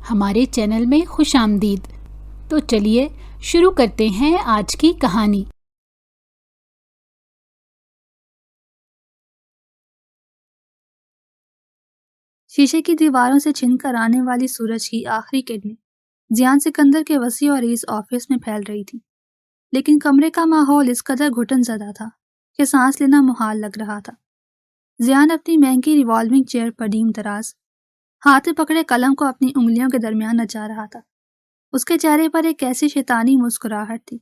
ہمارے چینل میں خوش آمدید۔ تو چلیے شروع کرتے ہیں آج کی کہانی۔ شیشے کی دیواروں سے چھن کر آنے والی سورج کی آخری کرنیں زیان سکندر کے وسیع اور عریض آفس میں پھیل رہی تھی، لیکن کمرے کا ماحول اس قدر گھٹن زدہ تھا کہ سانس لینا محال لگ رہا تھا۔ زیان اپنی مہنگی ریوالونگ چیئر پر نیم دراز ہاتھ میں پکڑے قلم کو اپنی انگلیوں کے درمیان نچا رہا تھا۔ اس کے چہرے پر ایک ایسی شیطانی مسکراہٹ تھی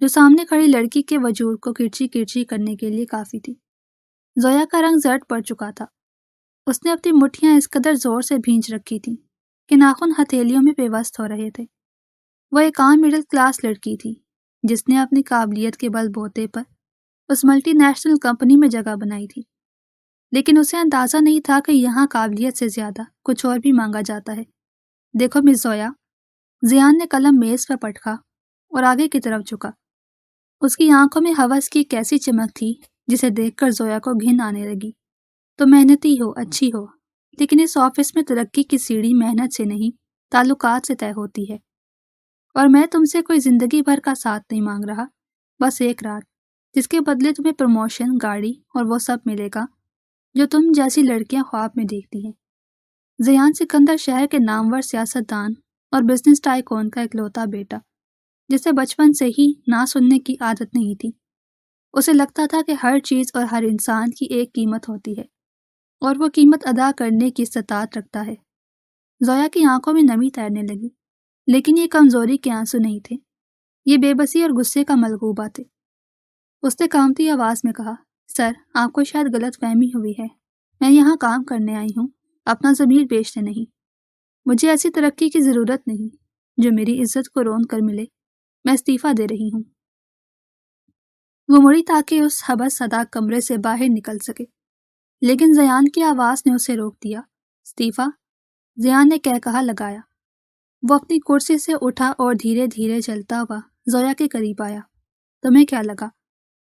جو سامنے کھڑی لڑکی کے وجود کو کرچی کرچی کرنے کے لیے کافی تھی۔ زویا کا رنگ زرد پڑ چکا تھا۔ اس نے اپنی مٹھیاں اس قدر زور سے بھینچ رکھی تھیں کہ ناخن ہتھیلیوں میں پیوست ہو رہے تھے۔ وہ ایک عام مڈل کلاس لڑکی تھی جس نے اپنی قابلیت کے بل بوتے پر اس ملٹی نیشنل کمپنی میں جگہ بنائی تھی، لیکن اسے اندازہ نہیں تھا کہ یہاں قابلیت سے زیادہ کچھ اور بھی مانگا جاتا ہے۔ دیکھو مس زویا، زیان نے قلم میز پر پٹکا اور آگے کی طرف جھکا۔ اس کی آنکھوں میں ہوس کی ایک ایسی چمک تھی جسے دیکھ کر زویا کو گھن آنے لگی۔ تو محنتی ہو، اچھی ہو، لیکن اس آفس میں ترقی کی سیڑھی محنت سے نہیں، تعلقات سے طے ہوتی ہے، اور میں تم سے کوئی زندگی بھر کا ساتھ نہیں مانگ رہا، بس ایک رات جس کے بدلے تمہیں پروموشن، گاڑی اور وہ سب ملے گا جو تم جیسی لڑکیاں خواب میں دیکھتی ہیں۔ زیان سکندر شہر کے نامور سیاستدان اور بزنس ٹائکون کا اکلوتا بیٹا، جسے بچپن سے ہی نہ سننے کی عادت نہیں تھی۔ اسے لگتا تھا کہ ہر چیز اور ہر انسان کی ایک قیمت ہوتی ہے اور وہ قیمت ادا کرنے کی استطاعت رکھتا ہے۔ زویا کی آنکھوں میں نمی تیرنے لگی، لیکن یہ کمزوری کے آنسو نہیں تھے، یہ بے بسی اور غصے کا ملغوبہ تھے۔ اس نے کانپتی آواز میں کہا، سر، آپ کو شاید غلط فہمی ہوئی ہے، میں یہاں کام کرنے آئی ہوں، اپنا ضمیر بیچنے نہیں۔ مجھے ایسی ترقی کی ضرورت نہیں جو میری عزت کو رون کر ملے، میں استعفیٰ دے رہی ہوں۔ وہ مڑی تاکہ اس حبس زدہ کمرے سے باہر نکل سکے، لیکن زیان کی آواز نے اسے روک دیا۔ استعفیٰ؟ زیان نے کہا لگایا۔ وہ اپنی کرسی سے اٹھا اور دھیرے دھیرے چلتا ہوا زویا کے قریب آیا۔ تمہیں کیا لگا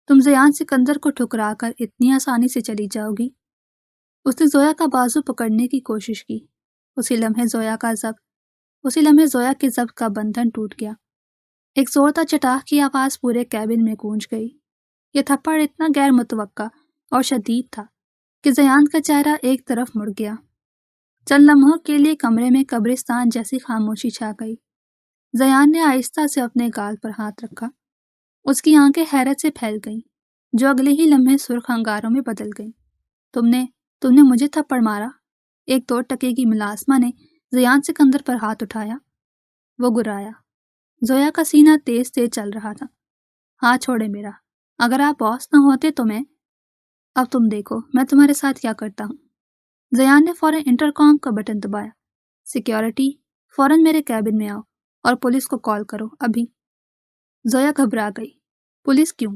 تم زیان سکندر کو ٹھکرا کر اتنی آسانی سے چلی جاؤ گی؟ اس نے زویا کا بازو پکڑنے کی کوشش کی۔ اسی لمحے زویا کے ضبط کا بندھن ٹوٹ گیا۔ ایک زوردار چٹاخ کی آواز پورے کیبن میں گونج گئی۔ یہ تھپڑ اتنا غیر متوقع اور شدید تھا کہ زیان کا چہرہ ایک طرف مڑ گیا۔ چند لمحوں کے لیے کمرے میں قبرستان جیسی خاموشی چھا گئی۔ زیان نے آہستہ سے اپنے گال پر ہاتھ رکھا۔ اس کی آنکھیں حیرت سے پھیل گئیں جو اگلے ہی لمحے سرخ انگاروں میں بدل گئیں۔ تم نے مجھے تھپڑ مارا؟ ایک 2 ٹکے کی ملازمہ نے زیان سکندر پر ہاتھ اٹھایا۔ وہ گرایا۔ زویا کا سینہ تیز تیز چل رہا تھا۔ ہاتھ چھوڑے میرا، اگر آپ باس نہ ہوتے تو میں… اب تم دیکھو میں تمہارے ساتھ کیا کرتا ہوں۔ زیان نے فوراً انٹرکام کا بٹن دبایا۔ سیکیورٹی، فوراً میرے کیبن میں آؤ اور پولیس کو کال کرو ابھی۔ زویا گھبرا گئی۔ پولیس کیوں؟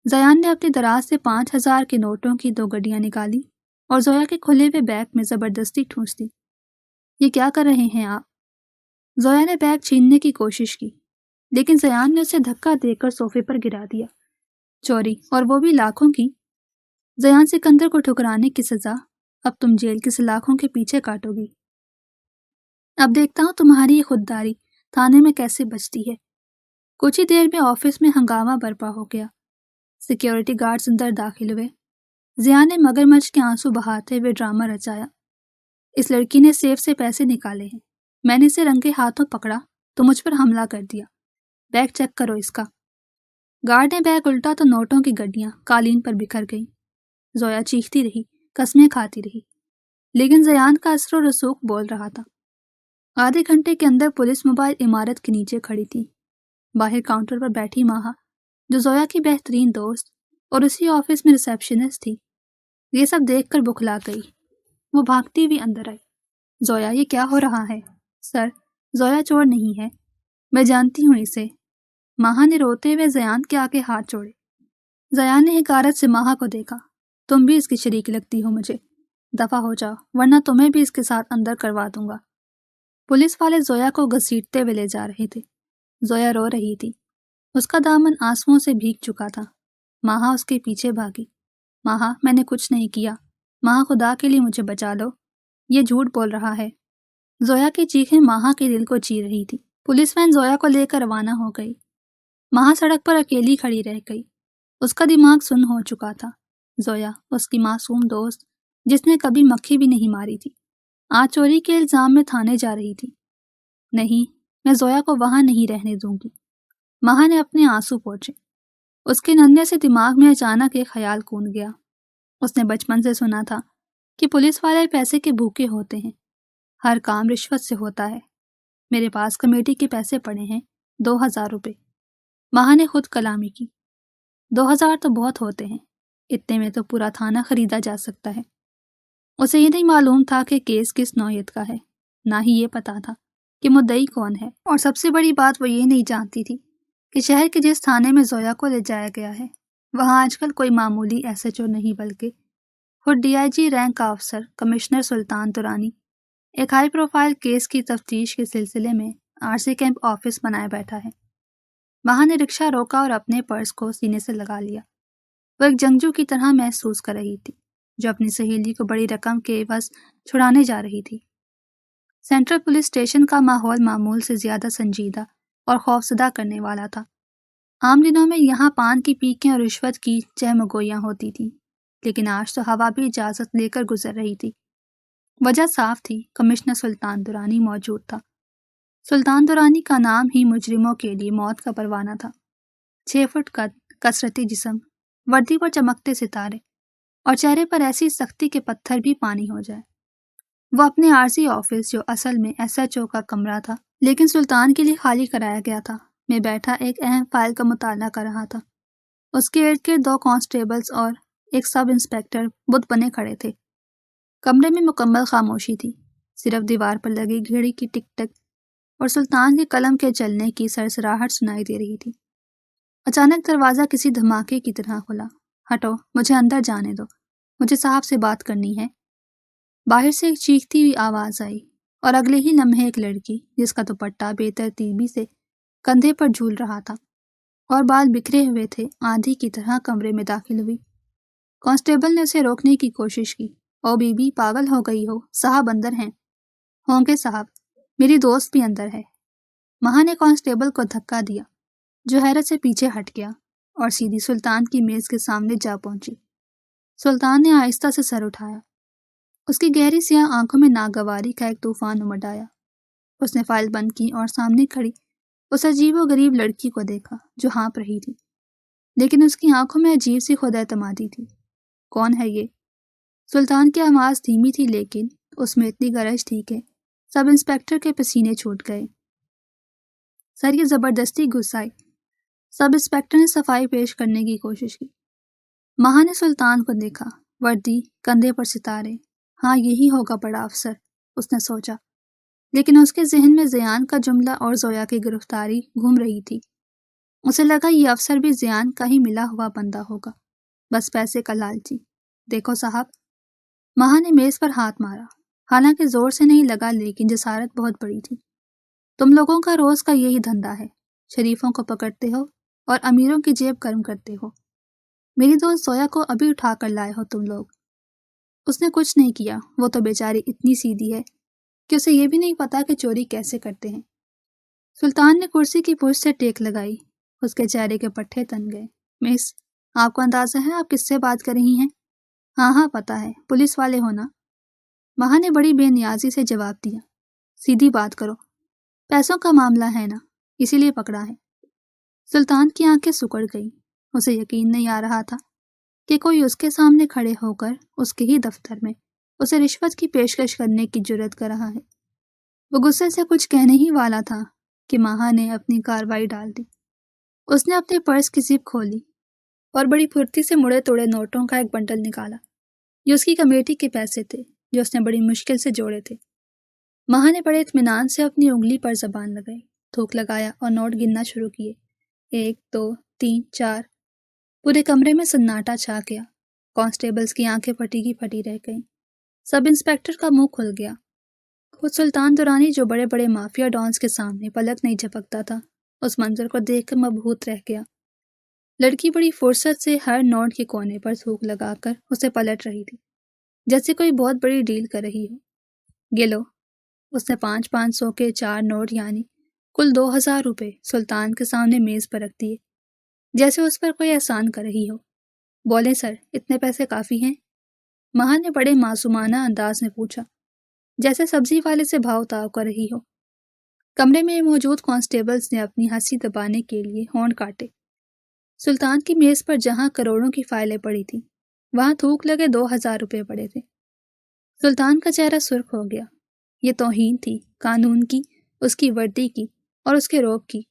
زیان نے اپنی دراز سے 5000 کے نوٹوں کی 2 گڈیاں نکالی اور زویا کے کھلے ہوئے بیگ میں زبردستی ٹھونس دی۔ یہ کیا کر رہے ہیں آپ؟ زویا نے بیگ چھیننے کی کوشش کی، لیکن زیان نے اسے دھکا دے کر صوفے پر گرا دیا۔ چوری، اور وہ بھی لاکھوں کی؟ زیان سکندر کو ٹھکرانے کی سزا اب تم جیل کی سلاخوں کے پیچھے کاٹو گی۔ اب دیکھتا ہوں تمہاری یہ خودداری تھانے میں کیسے بچتی ہے۔ کچھ ہی دیر میں آفس میں ہنگامہ برپا ہو گیا۔ سیکیورٹی گارڈز اندر داخل ہوئے۔ زیان نے مگرمچھ کے آنسو بہاتے ہوئے ڈرامہ رچایا۔ اس لڑکی نے سیف سے پیسے نکالے ہیں، میں نے اسے رنگے ہاتھوں پکڑا تو مجھ پر حملہ کر دیا۔ بیگ چیک کرو اس کا۔ گارڈ نے بیگ الٹا تو نوٹوں کی گڈیاں قالین پر بکھر گئیں۔ زویا چیختی رہی، قسمیں کھاتی رہی، لیکن زیان کا اثر و رسوخ بول رہا تھا۔ آدھے گھنٹے کے اندر پولیس موبائل عمارت کے نیچے کھڑی تھی۔ باہر کاؤنٹر پر بیٹھی ماہا، جو زویا کی بہترین دوست اور اسی آفس میں ریسیپشنسٹ تھی، یہ سب دیکھ کر بکھلا گئی۔ وہ بھاگتی ہوئی اندر آئی۔ زویا، یہ کیا ہو رہا ہے؟ سر، زویا چور نہیں ہے، میں جانتی ہوں اسے۔ ماہا نے روتے ہوئے زیان کے آگے ہاتھ جوڑے۔ زیان نے حقارت سے ماہا کو دیکھا۔ تم بھی اس کی شریک لگتی ہو مجھے، دفع ہو جاؤ ورنہ تمہیں بھی اس کے ساتھ اندر کروا دوں گا۔ پولیس والے زویا کو گھسیٹتے ہوئے لے جا رہے تھے۔ زویا رو رہی تھی، اس کا دامن آنسوؤں سے بھیگ چکا تھا۔ ماہا اس کے پیچھے بھاگی۔ ماہا، میں نے کچھ نہیں کیا، ماہا خدا کے لیے مجھے بچا لو، یہ جھوٹ بول رہا ہے۔ زویا کی چیخیں ماہا کے دل کو چیر رہی تھی۔ پولیس وین زویا کو لے کر روانہ ہو گئی۔ ماہا سڑک پر اکیلی کھڑی رہ گئی۔ اس کا دماغ سن ہو چکا تھا۔ زویا، اس کی معصوم دوست جس نے کبھی مکھی بھی نہیں ماری تھی، آج چوری کے الزام میں تھانے جا رہی تھی۔ نہیں، میں زویا کو وہاں نہیں رہنے دوں گی۔ ماہا نے اپنے آنسو پوچھے۔ اس کے ننھے سے دماغ میں اچانک ایک خیال کون گیا۔ اس نے بچپن سے سنا تھا کہ پولیس والے پیسے کے بھوکے ہوتے ہیں، ہر کام رشوت سے ہوتا ہے۔ میرے پاس کمیٹی کے پیسے پڑے ہیں، 2000 روپے۔ ماہا نے خود کلامی کی۔ 2000 تو بہت ہوتے ہیں، اتنے میں تو پورا تھانہ خریدا جا سکتا ہے۔ اسے یہ نہیں معلوم تھا کہ کیس کس نوعیت کا ہے، نہ ہی یہ پتا تھا کہ مدعی کون ہے، اور سب سے بڑی بات وہ یہ نہیں جانتی تھی کہ شہر کے جس تھانے میں زویا کو لے جایا گیا ہے، وہاں آج کل کوئی معمولی SHO نہیں بلکہ خود DIG رینک کا افسر کمشنر سلطان درانی ایک ہائی پروفائل کیس کی تفتیش کے سلسلے میں RC کیمپ آفس بنائے بیٹھا ہے۔ ماہا نے رکشہ روکا اور اپنے پرس کو سینے سے لگا لیا۔ وہ ایک جنگجو کی طرح محسوس کر رہی تھی جو اپنی سہیلی کو بڑی رقم کے عوض چھڑانے جا رہی تھی۔ سینٹرل پولیس اسٹیشن کا ماحول معمول سے زیادہ سنجیدہ اور خوفزدہ کرنے والا تھا۔ عام دنوں میں یہاں پان کی پیکیں اور رشوت کی چہمگوئیاں ہوتی تھیں، لیکن آج تو ہوا بھی اجازت لے کر گزر رہی تھی۔ وجہ صاف تھی، کمشنر سلطان درانی موجود تھا۔ سلطان درانی کا نام ہی مجرموں کے لیے موت کا پروانہ تھا۔ 6 فٹ قد، کثرتی جسم، وردی پر چمکتے ستارے، اور چہرے پر ایسی سختی کہ پتھر بھی پانی ہو جائے۔ وہ اپنے عارضی آفس، جو اصل میں SHO کا کمرہ تھا لیکن سلطان کے لیے خالی کرایا گیا تھا، میں بیٹھا ایک اہم فائل کا مطالعہ کر رہا تھا۔ اس کے ارد گرد 2 کانسٹیبلز اور ایک سب انسپیکٹر بت بنے کھڑے تھے۔ کمرے میں مکمل خاموشی تھی، صرف دیوار پر لگی گھڑی کی ٹک ٹک اور سلطان کے قلم کے چلنے کی سرسراہٹ سنائی دے رہی تھی۔ اچانک دروازہ کسی دھماکے کی طرح کھلا۔ ہٹو، مجھے اندر جانے دو، مجھے صاحب سے بات کرنی ہے۔ باہر سے ایک چیختی ہوئی آواز آئی، اور اگلے ہی لمحے ایک لڑکی جس کا دوپٹہ بے ترتیبی سے کندھے پر جھول رہا تھا اور بال بکھرے ہوئے تھے، آندھی کی طرح کمرے میں داخل ہوئی۔ کانسٹیبل نے اسے روکنے کی کوشش کی۔ او بی بی، پاگل ہو گئی ہو، صاحب اندر ہیں۔ ہوں گے صاحب، میری دوست بھی اندر ہے۔ ماہا نے کانسٹیبل کو دھکا دیا، جو حیرت سے پیچھے ہٹ گیا اور سیدھی سلطان کی میز کے سامنے جا پہنچی۔ سلطان نے آہستہ سے سر اٹھایا۔ اس کی گہری سیاہ آنکھوں میں ناگواری کا ایک طوفان امڈ آیا۔ اس نے فائل بند کی اور سامنے کھڑی اس عجیب و غریب لڑکی کو دیکھا جو ہانپ رہی تھی، لیکن اس کی آنکھوں میں عجیب سی خود اعتمادی تھی۔ کون ہے یہ؟ سلطان کی آواز دھیمی تھی، لیکن اس میں اتنی گرج تھی کہ سب انسپیکٹر کے پسینے چھوٹ گئے۔ سر، یہ زبردستی گھسائی۔ سب انسپیکٹر نے صفائی پیش کرنے کی کوشش کی۔ ماہا نے سلطان کو دیکھا، وردی، کندھے پر ستارے۔ ہاں، یہی ہوگا بڑا افسر، اس نے سوچا، لیکن اس کے ذہن میں زیان کا جملہ اور زویا کی گرفتاری گھوم رہی تھی۔ اسے لگا یہ افسر بھی زیان کا ہی ملا ہوا بندہ ہوگا، بس پیسے کا لالچی۔ دیکھو صاحب، ماہا نے میز پر ہاتھ مارا، حالانکہ زور سے نہیں لگا لیکن جسارت بہت بڑی تھی۔ تم لوگوں کا روز کا یہی دھندا ہے، شریفوں کو پکڑتے ہو اور امیروں کی جیب گرم کرتے ہو۔ میری دوست زویا کو ابھی اٹھا کر لائے ہو تم لوگ۔ اس نے کچھ نہیں کیا، وہ تو بیچاری اتنی سیدھی ہے کہ اسے یہ بھی نہیں پتا کہ چوری کیسے کرتے ہیں۔ سلطان نے کرسی کی پشت سے ٹیک لگائی، اس کے چہرے کے پٹھے تن گئے۔ مس، آپ کو اندازہ ہے آپ کس سے بات کر رہی ہیں؟ ہاں ہاں پتا ہے، پولیس والے ہو نا؟ ماہا نے بڑی بے نیازی سے جواب دیا۔ سیدھی بات کرو، پیسوں کا معاملہ ہے نا، اسی لیے پکڑا ہے۔ سلطان کی آنکھیں سکڑ گئیں، اسے یقین نہیں آ رہا تھا کہ کوئی اس کے سامنے کھڑے ہو کر اس کے ہی دفتر میں اسے رشوت کی پیشکش کرنے کی جرات کر رہا ہے۔ وہ غصے سے کچھ کہنے ہی والا تھا کہ ماہا نے اپنی کارروائی ڈال دی۔ اس نے اپنے پرس کی زپ کھولی اور بڑی پھرتی سے مڑے توڑے نوٹوں کا ایک بنڈل نکالا۔ یہ اس کی کمیٹی کے پیسے تھے جو اس نے بڑی مشکل سے جوڑے تھے۔ ماہا نے بڑے اطمینان سے اپنی انگلی پر زبان لگائی، تھوک لگایا اور نوٹ گننا شروع کیے۔ 1 2 3 4۔ پورے کمرے میں سناٹا چھا گیا۔ کانسٹیبلز کی آنکھیں پھٹی کی پھٹی رہ گئیں۔ سب انسپیکٹر کا منہ کھل گیا۔ خود سلطان درانی، جو بڑے بڑے مافیا ڈانس کے سامنے پلک نہیں جھپکتا تھا، اس منظر کو دیکھ کر مبہوت رہ گیا۔ لڑکی بڑی فرصت سے ہر نوٹ کے کونے پر تھوک لگا کر اسے پلٹ رہی تھی، جیسے کوئی بہت بڑی ڈیل کر رہی ہو۔ یہ لو، اس نے 500 کے 4 نوٹ یعنی کل 2000 روپے سلطان کے سامنے میز پر رکھ دیے، جیسے اس پر کوئی احسان کر رہی ہو۔ بولے سر، اتنے پیسے کافی ہیں؟ مہا نے بڑے معصومانہ انداز میں پوچھا، جیسے سبزی والے سے بھاؤ تاؤ کر رہی ہو۔ کمرے میں موجود کانسٹیبلز نے اپنی ہنسی دبانے کے لیے ہونٹ کاٹے۔ سلطان کی میز پر جہاں کروڑوں کی فائلیں پڑی تھیں، وہاں تھوک لگے 2000 روپے پڑے تھے۔ سلطان کا چہرہ سرخ ہو گیا۔ یہ توہین تھی، قانون کی، اس کی وردی کی اور اس کے روب کی۔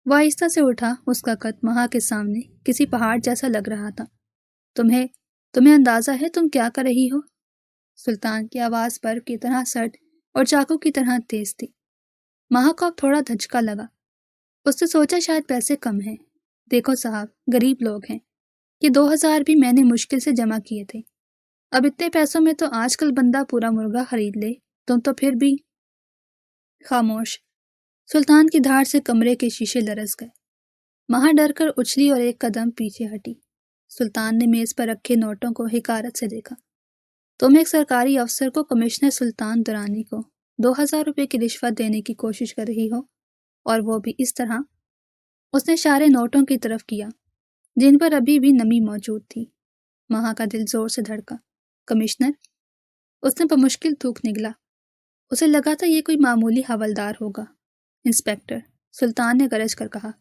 وہ آہستہ سے اٹھا، اس کا قد مہا کے سامنے کسی پہاڑ جیسا لگ رہا تھا۔ تمہیں اندازہ ہے تم کیا کر رہی ہو؟ سلطان کی آواز برف کی طرح سرد اور چاقو کی طرح تیز تھی۔ مہا کو اب تھوڑا دھچکا لگا۔ اس نے سوچا شاید پیسے کم ہیں۔ دیکھو صاحب، غریب لوگ ہیں، یہ 2000 بھی میں نے مشکل سے جمع کیے تھے۔ اب اتنے پیسوں میں تو آج کل بندہ پورا مرغا خرید لے، تم تو پھر بھی… خاموش۔ سلطان کی دھاڑ سے کمرے کے شیشے لرز گئے۔ مہا ڈر کر اچھلی اور ایک قدم پیچھے ہٹی۔ سلطان نے میز پر رکھے نوٹوں کو حقارت سے دیکھا۔ تم ایک سرکاری افسر کو، کمشنر سلطان درانی کو 2000 روپے کی رشوت دینے کی کوشش کر رہی ہو، اور وہ بھی اس طرح؟ اس نے اشارے نوٹوں کی طرف کیا جن پر ابھی بھی نمی موجود تھی۔ مہا کا دل زور سے دھڑکا۔ کمشنر؟ اس نے بمشکل تھوک نگلا۔ اسے لگا تھا یہ کوئی معمولی حوالدار ہوگا۔ انسپیکٹر، سلطان نے گرج کر کہا۔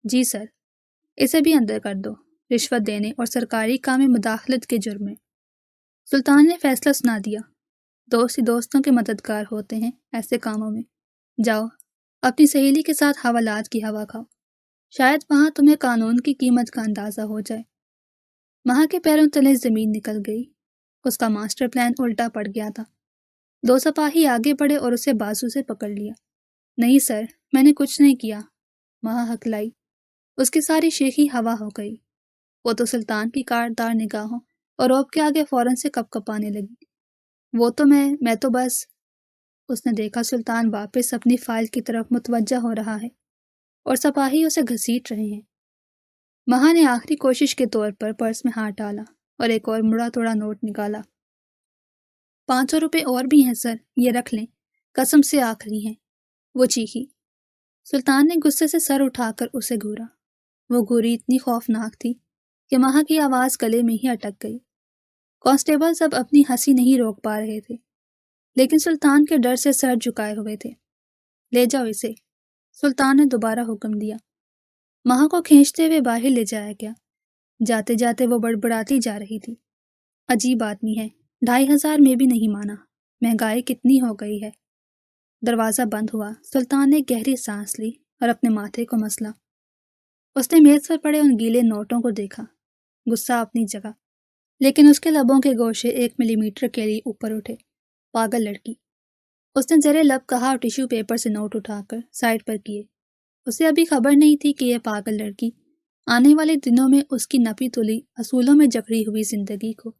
جی سر۔ اسے بھی اندر کر دو، رشوت دینے اور سرکاری کام میں مداخلت کے جرم میں۔ سلطان نے فیصلہ سنا دیا۔ دوست ہی دوستوں کے مددگار ہوتے ہیں ایسے کاموں میں۔ جاؤ، اپنی سہیلی کے ساتھ حوالات کی ہوا کھاؤ، شاید وہاں تمہیں قانون کی قیمت کا اندازہ ہو جائے۔ مہا کے پیروں تلے زمین نکل گئی۔ اس کا ماسٹر پلان الٹا پڑ گیا تھا۔ 2 سپاہی آگے بڑھے اور اسے بازو سے پکڑ لیا۔ نہیں سر، میں نے کچھ نہیں کیا، مہا ہکلائی۔ اس کی ساری شیخی ہوا ہو گئی۔ وہ تو سلطان کی کاٹدار نگاہوں اور روب کے آگے فوراً سے کپ کپانے لگی۔ وہ تو میں تو بس… اس نے دیکھا سلطان واپس اپنی فائل کی طرف متوجہ ہو رہا ہے اور سپاہی اسے گھسیٹ رہے ہیں۔ مہا نے آخری کوشش کے طور پر پرس میں ہاتھ ڈالا اور ایک اور مڑا توڑا نوٹ نکالا۔ 500 روپے اور بھی ہیں سر، یہ رکھ لیں، قسم سے آخری ہیں، وہ چیخی۔ سلطان نے غصے سے سر اٹھا کر اسے گھورا۔ وہ گھوری اتنی خوفناک تھی کہ مہا کی آواز گلے میں ہی اٹک گئی۔ کانسٹیبلز اب اپنی ہنسی نہیں روک پا رہے تھے، لیکن سلطان کے ڈر سے سر جھکائے ہوئے تھے۔ لے جاؤ اسے، سلطان نے دوبارہ حکم دیا۔ مہا کو کھینچتے ہوئے باہر لے جایا گیا۔ جاتے جاتے وہ بڑبڑاتی جا رہی تھی۔ عجیب آدمی ہے، 2500 میں بھی نہیں مانا، مہنگائی کتنی ہو گئی ہے۔ دروازہ بند ہوا۔ سلطان نے گہری سانس لی اور اپنے ماتھے کو مسلا۔ اس نے میز پر پڑے ان گیلے نوٹوں کو دیکھا۔ غصہ اپنی جگہ، لیکن اس کے لبوں کے گوشے 1 ملی میٹر کے لیے اوپر اٹھے۔ پاگل لڑکی، اس نے زیر لب کہا اور ٹیشو پیپر سے نوٹ اٹھا کر سائڈ پر کیے۔ اسے ابھی خبر نہیں تھی کہ یہ پاگل لڑکی آنے والے دنوں میں اس کی نپی تلی اصولوں میں جکڑی ہوئی زندگی کو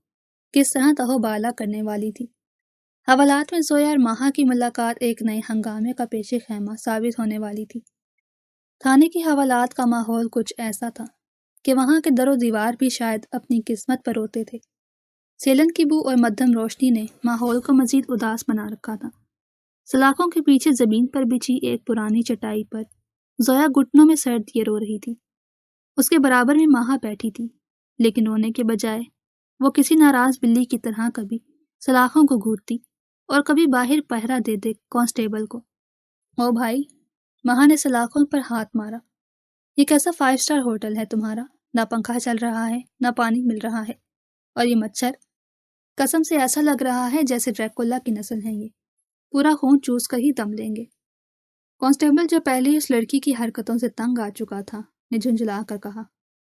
کس طرح تہو بالا کرنے والی تھی۔ حوالات میں زویا اور مہا کی ملاقات ایک نئے ہنگامے کا پیش خیمہ ثابت ہونے والی تھی۔ تھانے کی حوالات کا ماحول کچھ ایسا تھا کہ وہاں کے در و دیوار بھی شاید اپنی قسمت پر روتے تھے۔ سیلن کی بو اور مدھم روشنی نے ماحول کو مزید اداس بنا رکھا تھا۔ سلاخوں کے پیچھے زمین پر بچھی ایک پرانی چٹائی پر زویا گھٹنوں میں سر دیے رو رہی تھی۔ اس کے برابر میں مہا بیٹھی تھی، لیکن رونے کے بجائے وہ کسی ناراض بلی کی طرح کبھی سلاخوں کو گھورتی اور کبھی باہر پہرا دے دے کانسٹیبل کو۔ او بھائی، مہا نے سلاخوں پر ہاتھ مارا، یہ کیسا 5 اسٹار ہوٹل ہے تمہارا؟ نہ پنکھا چل رہا ہے، نہ پانی مل رہا ہے، اور یہ مچھر، قسم سے ایسا لگ رہا ہے جیسے ڈریکولا کی نسل ہے، یہ پورا خون چوس کر ہی دم لیں گے۔ کانسٹیبل جو پہلے ہی اس لڑکی کی حرکتوں سے تنگ آ چکا تھا نے جھنجھلا کر کہا،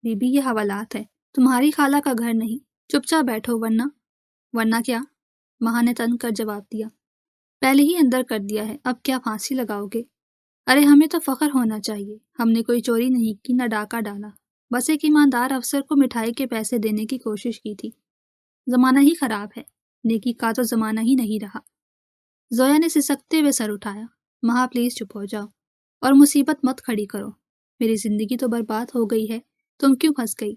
بی بی یہ حوالات ہے، تمہاری خالہ کا گھر نہیں، چپ چاپ بیٹھو ورنہ کیا؟ مہا نے تن کر جواب دیا، پہلے ہی اندر کر دیا ہے، اب کیا پھانسی لگاؤ گے؟ ارے ہمیں تو فخر ہونا چاہیے، ہم نے کوئی چوری نہیں کی، نہ ڈاکہ ڈالا، بس ایک ایماندار افسر کو مٹھائی کے پیسے دینے کی کوشش کی تھی۔ زمانہ ہی خراب ہے، نیکی کا تو زمانہ ہی نہیں رہا۔ زویا نے سسکتے ہوئے سر اٹھایا۔ مہا پلیز چپ ہو جاؤ اور مصیبت مت کھڑی کرو، میری زندگی تو برباد ہو گئی ہے، تم کیوں پھنس گئی؟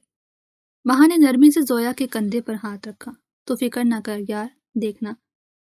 مہا نے نرمی سے زویا کے کندھے پر ہاتھ رکھا۔ تو فکر نہ کر یار، دیکھنا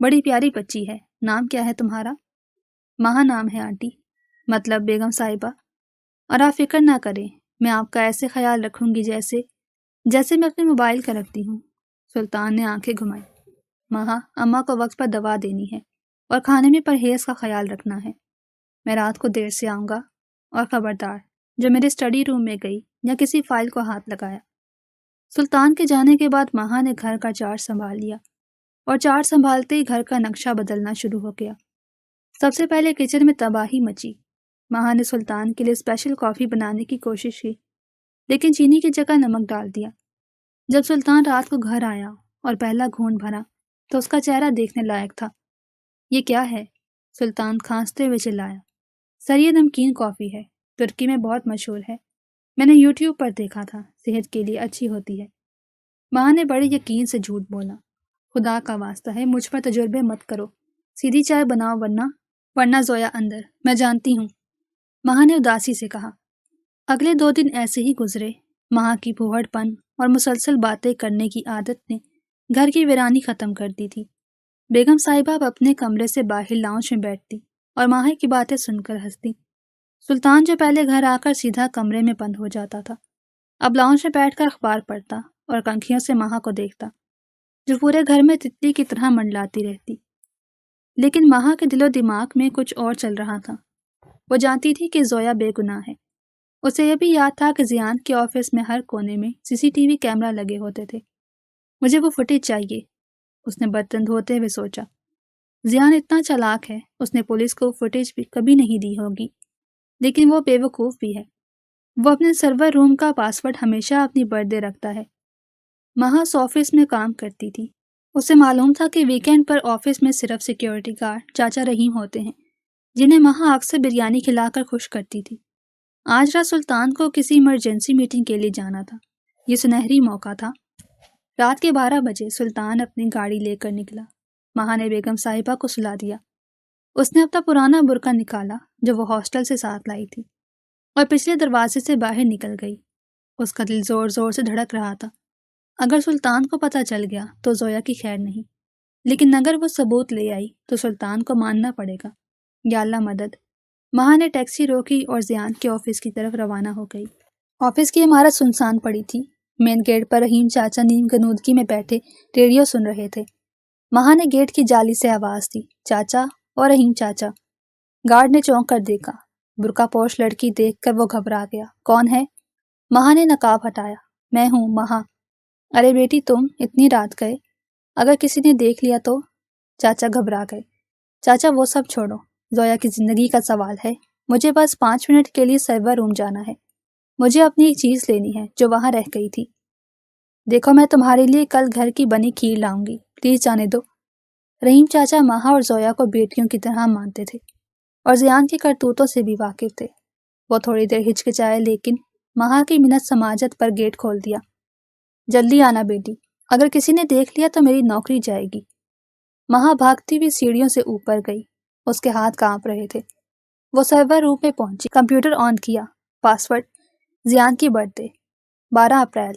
بڑی پیاری بچی ہے، نام کیا ہے تمہارا؟ مہا نام ہے آنٹی، مطلب بیگم صاحبہ، اور آپ فکر نہ کریں، میں آپ کا ایسے خیال رکھوں گی جیسے میں اپنے موبائل کا رکھتی ہوں۔ سلطان نے آنکھیں گھمائی۔ مہا، اماں کو وقت پر دوا دینی ہے اور کھانے میں پرہیز کا خیال رکھنا ہے۔ میں رات کو دیر سے آؤں گا، اور خبردار جو میرے اسٹڈی روم میں گئی یا کسی فائل کو ہاتھ لگایا۔ سلطان کے جانے کے بعد مہا نے گھر کا چارج سنبھال لیا، اور چارج سنبھالتے ہی گھر کا نقشہ بدلنا شروع ہو گیا۔ سب سے پہلے کچن میں تباہی مچی۔ مہا نے سلطان کے لیے اسپیشل کافی بنانے کی کوشش کی، لیکن چینی کی جگہ نمک ڈال دیا۔ جب سلطان رات کو گھر آیا اور پہلا گھونٹ بھرا تو اس کا چہرہ دیکھنے لائق تھا۔ یہ کیا ہے؟ سلطان کھانستے ہوئے چلایا۔ سر، یہ نمکین کافی ہے، ترکی میں بہت مشہور ہے، میں نے یوٹیوب پر دیکھا تھا، صحت کے لیے اچھی ہوتی ہے۔ ماں نے بڑے یقین سے جھوٹ بولا۔ خدا کا واسطہ ہے، مجھ پر تجربے مت کرو، سیدھی چائے بناؤ ورنہ زویا اندر، میں جانتی ہوں، ماں نے اداسی سے کہا۔ اگلے 2 دن ایسے ہی گزرے۔ ماں کی پھوہڑ پن اور مسلسل باتیں کرنے کی عادت نے گھر کی ویرانی ختم کر دی تھی۔ بیگم صاحبہ اب اپنے کمرے سے باہر لاؤنج میں بیٹھتی اور ماہی کی باتیں سن کر ہنستی۔ سلطان جو پہلے گھر آ کر سیدھا کمرے میں بند ہو جاتا تھا، اب لاؤنج میں بیٹھ کر اخبار پڑھتا اور کنکھیوں سے ماہا کو دیکھتا، جو پورے گھر میں تتلی کی طرح منڈلاتی رہتی۔ لیکن ماہا کے دل و دماغ میں کچھ اور چل رہا تھا۔ وہ جانتی تھی کہ زویا بے گناہ ہے۔ اسے یہ بھی یاد تھا کہ زیان کے آفس میں ہر کونے میں CCTV کیمرہ لگے ہوتے تھے۔ مجھے وہ فوٹیج چاہیے، اس نے برتن دھوتے ہوئے سوچا۔ زیان اتنا چالاک ہے، اس نے پولیس کو فوٹیج بھی کبھی نہیں دی ہوگی، لیکن وہ بے وقوف بھی ہے۔ وہ اپنے سرور روم کا پاسورڈ ہمیشہ اپنی برتھڈے رکھتا ہے۔ مہا اس آفس میں کام کرتی تھی۔ اسے معلوم تھا کہ ویکینڈ پر آفس میں صرف سیکیورٹی گارڈ چاچا رحیم ہوتے ہیں، جنہیں مہا اکثر بریانی کھلا کر خوش کرتی تھی۔ آج رات سلطان کو کسی ایمرجنسی میٹنگ کے لیے جانا تھا۔ یہ سنہری موقع تھا۔ رات کے 12 بجے سلطان اپنی گاڑی لے کر نکلا۔ مہا نے بیگم صاحبہ کو سلا دیا۔ اس نے اپنا پرانا برقع نکالا جو وہ ہاسٹل سے ساتھ لائی تھی، اور پچھلے دروازے سے باہر نکل گئی۔ اس کا دل زور زور سے دھڑک رہا تھا۔ اگر سلطان کو پتہ چل گیا تو زویا کی خیر نہیں، لیکن اگر وہ ثبوت لے آئی تو سلطان کو ماننا پڑے گا۔ یا اللہ مدد۔ مہا نے ٹیکسی روکی اور زیان کے آفس کی طرف روانہ ہو گئی۔ آفس کی عمارت سنسان پڑی تھی۔ مین گیٹ پر رحیم چاچا نیم غنودگی میں بیٹھے ریڈیو سن رہے تھے۔ مہا نے گیٹ کی جالی سے آواز دی، چاچا اور رحیم چاچا۔ گارڈ نے چونک کر دیکھا۔ برقع پوش لڑکی دیکھ کر وہ گھبرا گیا۔ کون ہے؟ مہا نے نقاب ہٹایا۔ میں ہوں، مہا۔ ارے بیٹی، تم اتنی رات گئے، اگر کسی نے دیکھ لیا تو؟ چاچا گھبرا گئے۔ چاچا وہ سب چھوڑو، زویا کی زندگی کا سوال ہے، مجھے بس 5 منٹ کے لیے سرور روم جانا ہے، مجھے اپنی ایک چیز لینی ہے جو وہاں رہ گئی تھی۔ دیکھو، میں تمہارے لیے کل گھر کی بنی کھیر لاؤں گی، پلیز جانے دو۔ رحیم چاچا مہا اور زویا کو بیٹیوں کی طرح مانتے تھے اور زیان کی کرتوتوں سے بھی واقف تھے۔ وہ تھوڑی دیر ہچکچائے، لیکن مہا کی منت سماجت پر گیٹ کھول دیا۔ جلدی آنا بیٹی، اگر کسی نے دیکھ لیا تو میری نوکری جائے گی۔ مہا بھاگتی ہوئی سیڑھیوں سے اوپر گئی، اس کے ہاتھ کانپ رہے تھے۔ وہ سرور روم میں پہنچی، کمپیوٹر آن کیا، پاسورڈ زیان کی برتھ ڈے 12 اپریل،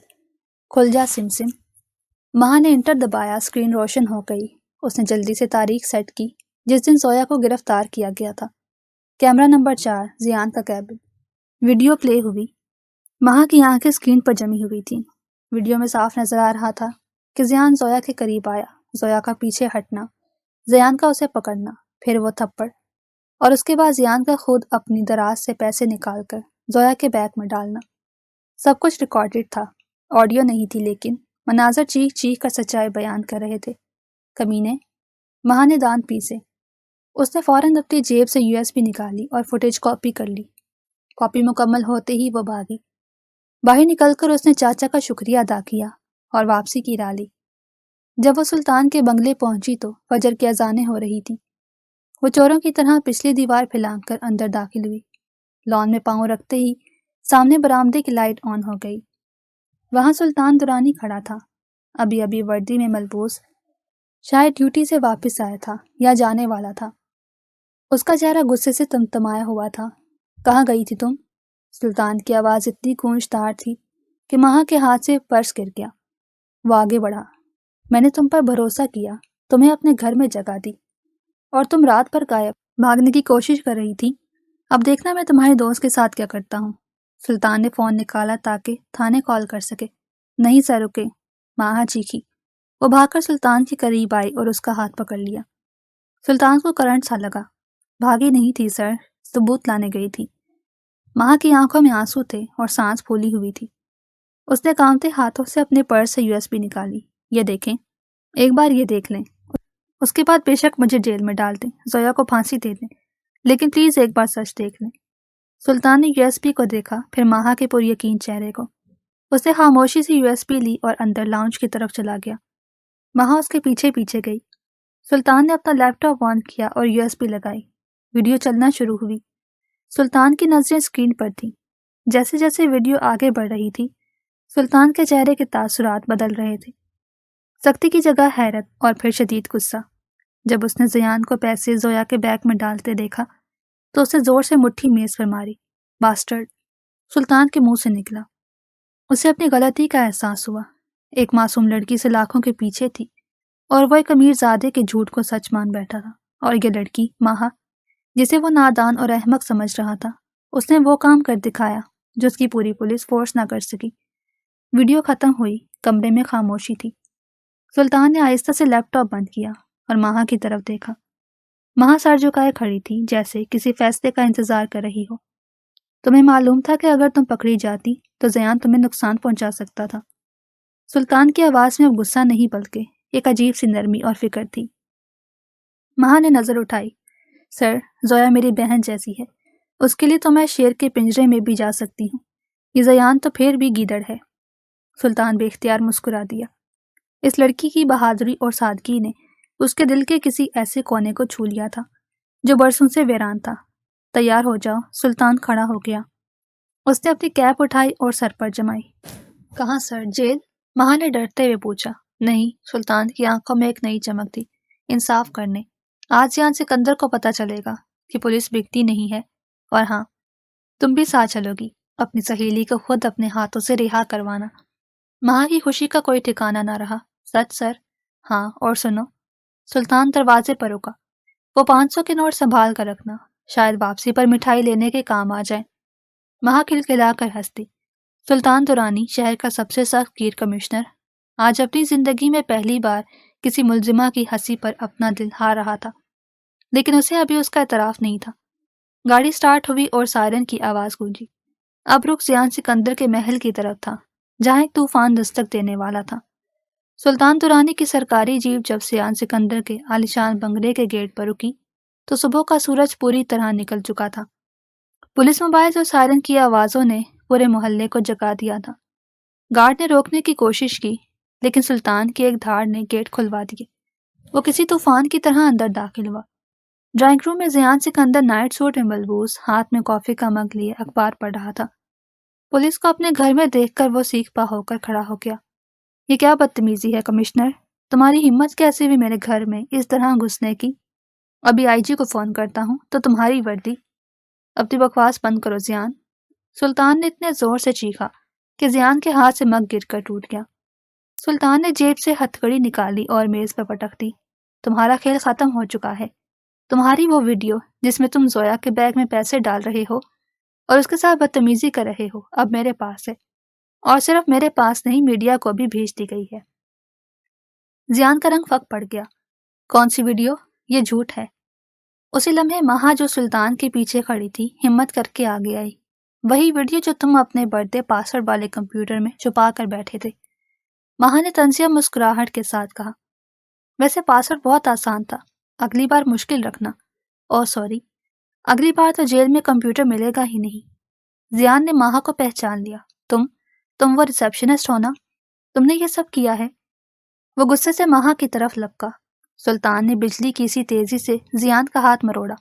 کھل جا سم سم۔ مہا نے انٹر دبایا، اسکرین روشن ہو گئی۔ اس نے جلدی سے تاریخ سیٹ کی جس دن زویا کو گرفتار کیا گیا تھا۔ کیمرہ نمبر 4، زیان کا کیبن۔ ویڈیو پلے ہوئی۔ مہا کی آنکھیں اسکرین پر جمی ہوئی تھیں۔ ویڈیو میں صاف نظر آ رہا تھا کہ زیان زویا کے قریب آیا، زویا کا پیچھے ہٹنا، زیان کا اسے پکڑنا، پھر وہ تھپڑ، اور اس کے بعد زیان کا خود اپنی دراز سے پیسے نکال کر زویا کے بیگ میں ڈالنا۔ سب کچھ ریکارڈڈ تھا، آڈیو نہیں تھی، لیکن مناظر چیخ چیخ کر سچائی بیان کر رہے تھے۔ کمینے، مہا نے دانت پیسے۔ اس نے فوراً اپنی جیب سے USB نکالی اور فوٹیج کاپی کر لی۔ کاپی مکمل ہوتے ہی وہ بھاگی۔ باہر نکل کر اس نے چاچا کا شکریہ ادا کیا اور واپسی کی راہ لی۔ جب وہ سلطان کے بنگلے پہنچی تو فجر کی اذانیں ہو رہی تھیں۔ وہ چوروں کی طرح پچھلی دیوار پھلانگ کر اندر داخل ہوئی۔ لان میں پاؤں رکھتے ہی سامنے برآمدے کی لائٹ آن ہو گئی۔ وہاں سلطان درانی کھڑا تھا، ابھی ابھی وردی میں ملبوس، شاید ڈیوٹی سے واپس آیا تھا یا جانے والا تھا۔ اس کا چہرہ غصے سے تمتمایا ہوا تھا۔ کہاں گئی تھی تم؟ سلطان کی آواز اتنی گونجدار تھی کہ مہا کے ہاتھ سے پرس گر گیا۔ وہ آگے بڑھا۔ میں نے تم پر بھروسہ کیا، تمہیں اپنے گھر میں جگہ دی اور تم رات بھر غائب بھاگنے کی کوشش کر رہی تھی۔ اب دیکھنا میں تمہارے دوست کے ساتھ کیا کرتا ہوں۔ سلطان نے فون نکالا تاکہ تھانے کال کر سکے۔ نہیں سر، رکے، ماہا چیخی۔ وہ بھاگ کر سلطان کے قریب آئی اور اس کا ہاتھ پکڑ لیا۔ سلطان کو کرنٹ سا لگا۔ بھاگی نہیں تھی سر، ثبوت لانے گئی تھی۔ ماہا کی آنکھوں میں آنسو تھے اور سانس پھولی ہوئی تھی۔ اس نے کانپتے ہاتھوں سے اپنے پرس سے USB نکالی۔ یہ دیکھیں، ایک بار یہ دیکھ لیں، اس کے بعد بے شک مجھے جیل میں ڈال دیں، زویا کو پھانسی دے دیں، لیکن پلیز ایک بار سچ دیکھ لیں۔ سلطان نے USB کو دیکھا، پھر ماہا کے پر یقین چہرے کو۔ اس نے خاموشی سے USB لی اور اندر لاؤنج کی طرف چلا گیا۔ ماہا اس کے پیچھے پیچھے گئی۔ سلطان نے اپنا لیپ ٹاپ آن کیا اور USB لگائی۔ ویڈیو چلنا شروع ہوئی۔ سلطان کی نظریں اسکرین پر تھیں۔ جیسے جیسے ویڈیو آگے بڑھ رہی تھی، سلطان کے چہرے کے تاثرات بدل رہے تھے۔ سختی کی جگہ حیرت اور پھر شدید غصہ۔ جب اس نے زیان کو پیسے زویا کے بیگ میں ڈالتے دیکھا تو اسے زور سے مٹھی میز پر ماری۔ باسٹرڈ، سلطان کے منہ سے نکلا۔ اسے اپنی غلطی کا احساس ہوا۔ ایک معصوم لڑکی سے لاکھوں کے پیچھے تھی اور وہ ایک امیر زادے کے جھوٹ کو سچ مان بیٹھا تھا، اور یہ لڑکی ماہا، جسے وہ نادان اور احمق سمجھ رہا تھا، اس نے وہ کام کر دکھایا جو اس کی پوری پولیس فورس نہ کر سکی۔ ویڈیو ختم ہوئی، کمرے میں خاموشی تھی۔ سلطان نے آہستہ سے لیپ ٹاپ بند کیا اور ماہا کی طرف دیکھا۔ ماہا سر جھکائے کھڑی تھی، جیسے کسی فیصلے کا انتظار کر رہی ہو۔ تمہیں معلوم تھا کہ اگر تم پکڑی جاتی تو زیان تمہیں نقصان پہنچا سکتا تھا۔ سلطان کی آواز میں اب غصہ نہیں بلکہ ایک عجیب سی نرمی اور فکر تھی۔ ماہا نے نظر اٹھائی۔ سر، زویا میری بہن جیسی ہے، اس کے لیے تو میں شیر کے پنجرے میں بھی جا سکتی ہوں، یہ زیان تو پھر بھی گیدڑ ہے۔ سلطان بے اختیار مسکرا دیا۔ اس لڑکی کی بہادری اور سادگی نے اس کے دل کے کسی ایسے کونے کو چھو لیا تھا جو برسوں سے ویران تھا۔ تیار ہو جاؤ، سلطان کھڑا ہو گیا۔ اس نے اپنی کیپ اٹھائی اور سر پر جمائی۔ کہاں سر، جیل؟ ماہا نے ڈرتے ہوئے پوچھا۔ نہیں، سلطان کی آنکھوں میں ایک نئی چمک تھی۔ انصاف کرنے، آج زیان سکندر کو پتہ چلے گا کہ پولیس بکتی نہیں ہے، اور ہاں، تم بھی ساتھ چلو گی، اپنی سہیلی کو خود اپنے ہاتھوں سے رہا کروانا۔ ماہا کی خوشی کا کوئی ٹھکانہ نہ رہا۔ سچ سر؟ ہاں، اور سنو، سلطان دروازے پر رکا، وہ 500 کے نوٹ سنبھال کر رکھنا، شاید واپسی پر مٹھائی لینے کے کام آ جائیں۔ ماہا کھلکھلا کر ہنستی۔ سلطان درانی، شہر کا سب سے سخت گیر کمشنر، آج اپنی زندگی میں پہلی بار کسی ملزمہ کی ہنسی پر اپنا دل ہار رہا تھا، لیکن اسے ابھی اس کا اعتراف نہیں تھا۔ گاڑی سٹارٹ ہوئی اور سائرن کی آواز گونجی۔ اب رخ زیان سکندر کے محل کی طرف تھا، جہاں ایک طوفان دستک دینے والا تھا۔ سلطان درانی کی سرکاری جیپ جب زیان سکندر کے عالیشان بنگلے کے گیٹ پر رکی تو صبح کا سورج پوری طرح نکل چکا تھا۔ پولیس موبائل اور سائرن کی آوازوں نے پورے محلے کو جگا دیا تھا۔ گارڈ نے روکنے کی کوشش کی، لیکن سلطان کی ایک دھاڑ نے گیٹ کھلوا دیے۔ وہ کسی طوفان کی طرح اندر داخل ہوا۔ ڈرائنگ روم میں زیان سکندر نائٹ سوٹ میں ملبوس، ہاتھ میں کافی کا مگ لیے اخبار پڑھ رہا تھا۔ پولیس کو اپنے گھر میں دیکھ کر وہ سیکھ پا ہو کر کھڑا ہو گیا۔ یہ کیا بدتمیزی ہے کمشنر، تمہاری ہمت کیسے ہوئی میرے گھر میں اس طرح گھسنے کی؟ ابھی IG کو فون کرتا ہوں تو تمہاری وردی۔ اپنی بکواس بند کرو زیان، سلطان نے اتنے زور سے چیخا کہ زیان کے ہاتھ سے مگ گر کر ٹوٹ گیا۔ سلطان نے جیب سے ہتھکڑی نکالی اور میز پر پٹک دی۔ تمہارا کھیل ختم ہو چکا ہے۔ تمہاری وہ ویڈیو جس میں تم زویا کے بیگ میں پیسے ڈال رہے ہو اور اس کے ساتھ بدتمیزی کر رہے ہو، اب میرے پاس ہے، اور صرف میرے پاس نہیں، میڈیا کو بھی بھیج دی گئی ہے۔ زیان کا رنگ فک پڑ گیا۔ کون سی ویڈیو؟ یہ جھوٹ ہے۔ اسی لمحے ماہا جو سلطان کے پیچھے کھڑی تھی ہمت کر کے آگے آئی۔ وہی ویڈیو جو تم اپنے برتھ ڈے پاسورڈ والے کمپیوٹر میں چھپا کر بیٹھے تھے۔ ماہا نے طنزیہ مسکراہٹ کے ساتھ کہا۔ ویسے پاسورڈ بہت آسان تھا، اگلی بار مشکل رکھنا۔ اوہ سوری، اگلی بار تو جیل میں کمپیوٹر ملے گا ہی نہیں۔ زیان نے ماہا کو پہچان لیا۔ تم وہ ریسیپشنسٹ ہو نا؟ تم نے یہ سب کیا ہے؟ وہ غصے سے ماہا کی طرف لپکا۔ سلطان نے بجلی کی سی تیزی سے زیان کا ہاتھ مروڑا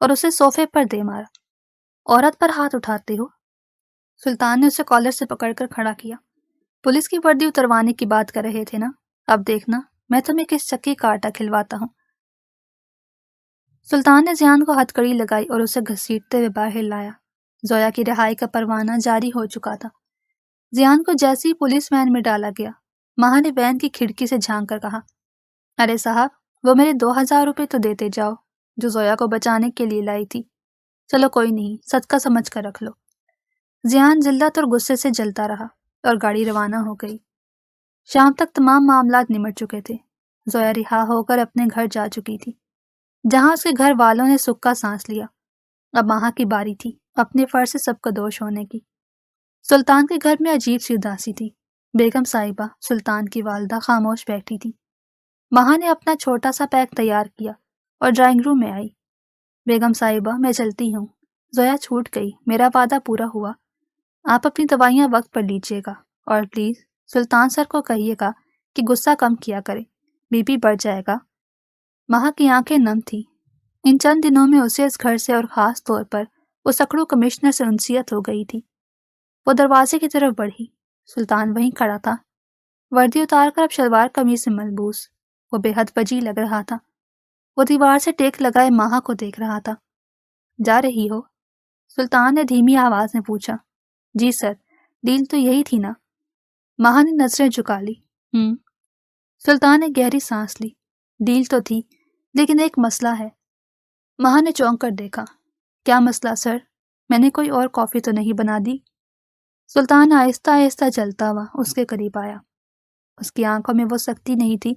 اور اسے صوفے پر دے مارا۔ عورت پر ہاتھ اٹھاتے ہو؟ سلطان نے اسے کالر سے پکڑ کر کھڑا کیا۔ پولیس کی وردی اتروانے کی بات کر رہے تھے نا، اب دیکھنا میں تمہیں کس چکی کا آٹا کھلواتا ہوں۔ سلطان نے زیان کو ہتھکڑی لگائی اور اسے گھسیٹتے ہوئے باہر لایا۔ زویا کی رہائی کا پروانہ جاری ہو چکا تھا۔ زیان کو جیسے ہی پولیس وین میں ڈالا گیا، ماہا نے وین کی کھڑکی سے جھانک کر کہا، ارے صاحب، وہ میرے 2,000 روپے تو دیتے جاؤ جو زویا کو بچانے کے لیے لائی تھی۔ چلو کوئی نہیں، صدقہ سمجھ کر رکھ لو۔ زیان ذلت اور غصے سے جلتا رہا اور گاڑی روانہ ہو گئی۔ شام تک تمام معاملات نمٹ چکے تھے۔ زویا رہا ہو کر اپنے گھر جا چکی تھی، جہاں اس کے گھر والوں نے سکھ کا سانس لیا۔ اب ماہا کی باری تھی اپنے فرض سے سب کو دوش ہونے کی۔ سلطان کے گھر میں عجیب سی اداسی تھی۔ بیگم صاحبہ، سلطان کی والدہ، خاموش بیٹھی تھی۔ ماہا نے اپنا چھوٹا سا پیک تیار کیا اور ڈرائنگ روم میں آئی۔ بیگم صاحبہ، میں چلتی ہوں۔ زویا چھوٹ گئی، میرا وعدہ پورا ہوا۔ آپ اپنی دوائیاں وقت پر لیجیے گا اور پلیز سلطان سر کو کہیے گا کہ غصہ کم کیا کرے، بی پی بڑھ جائے گا۔ ماہا کی آنکھیں نم تھیں۔ ان چند دنوں میں اسے اس گھر سے اور خاص طور پر اس سکڑو کمشنر سے انسیت ہو گئی تھی۔ وہ دروازے کی طرف بڑھی۔ سلطان وہیں کھڑا تھا، وردی اتار کر اب شلوار قمیض سے ملبوس۔ وہ بے حد وجی لگ رہا تھا۔ وہ دیوار سے ٹیک لگائے ماہا کو دیکھ رہا تھا۔ جا رہی ہو؟ سلطان نے دھیمی آواز میں پوچھا۔ جی سر، ڈیل تو یہی تھی نا؟ ماہا نے نظریں جھکا لی۔ سلطان نے گہری سانس لی۔ ڈیل تو تھی، لیکن ایک مسئلہ ہے۔ ماہا نے چونک کر دیکھا۔ کیا مسئلہ سر؟ میں نے کوئی اور کافی تو نہیں بنا دی؟ سلطان آہستہ آہستہ چلتا ہوا اس کے قریب آیا۔ اس کی آنکھوں میں وہ سختی نہیں تھی،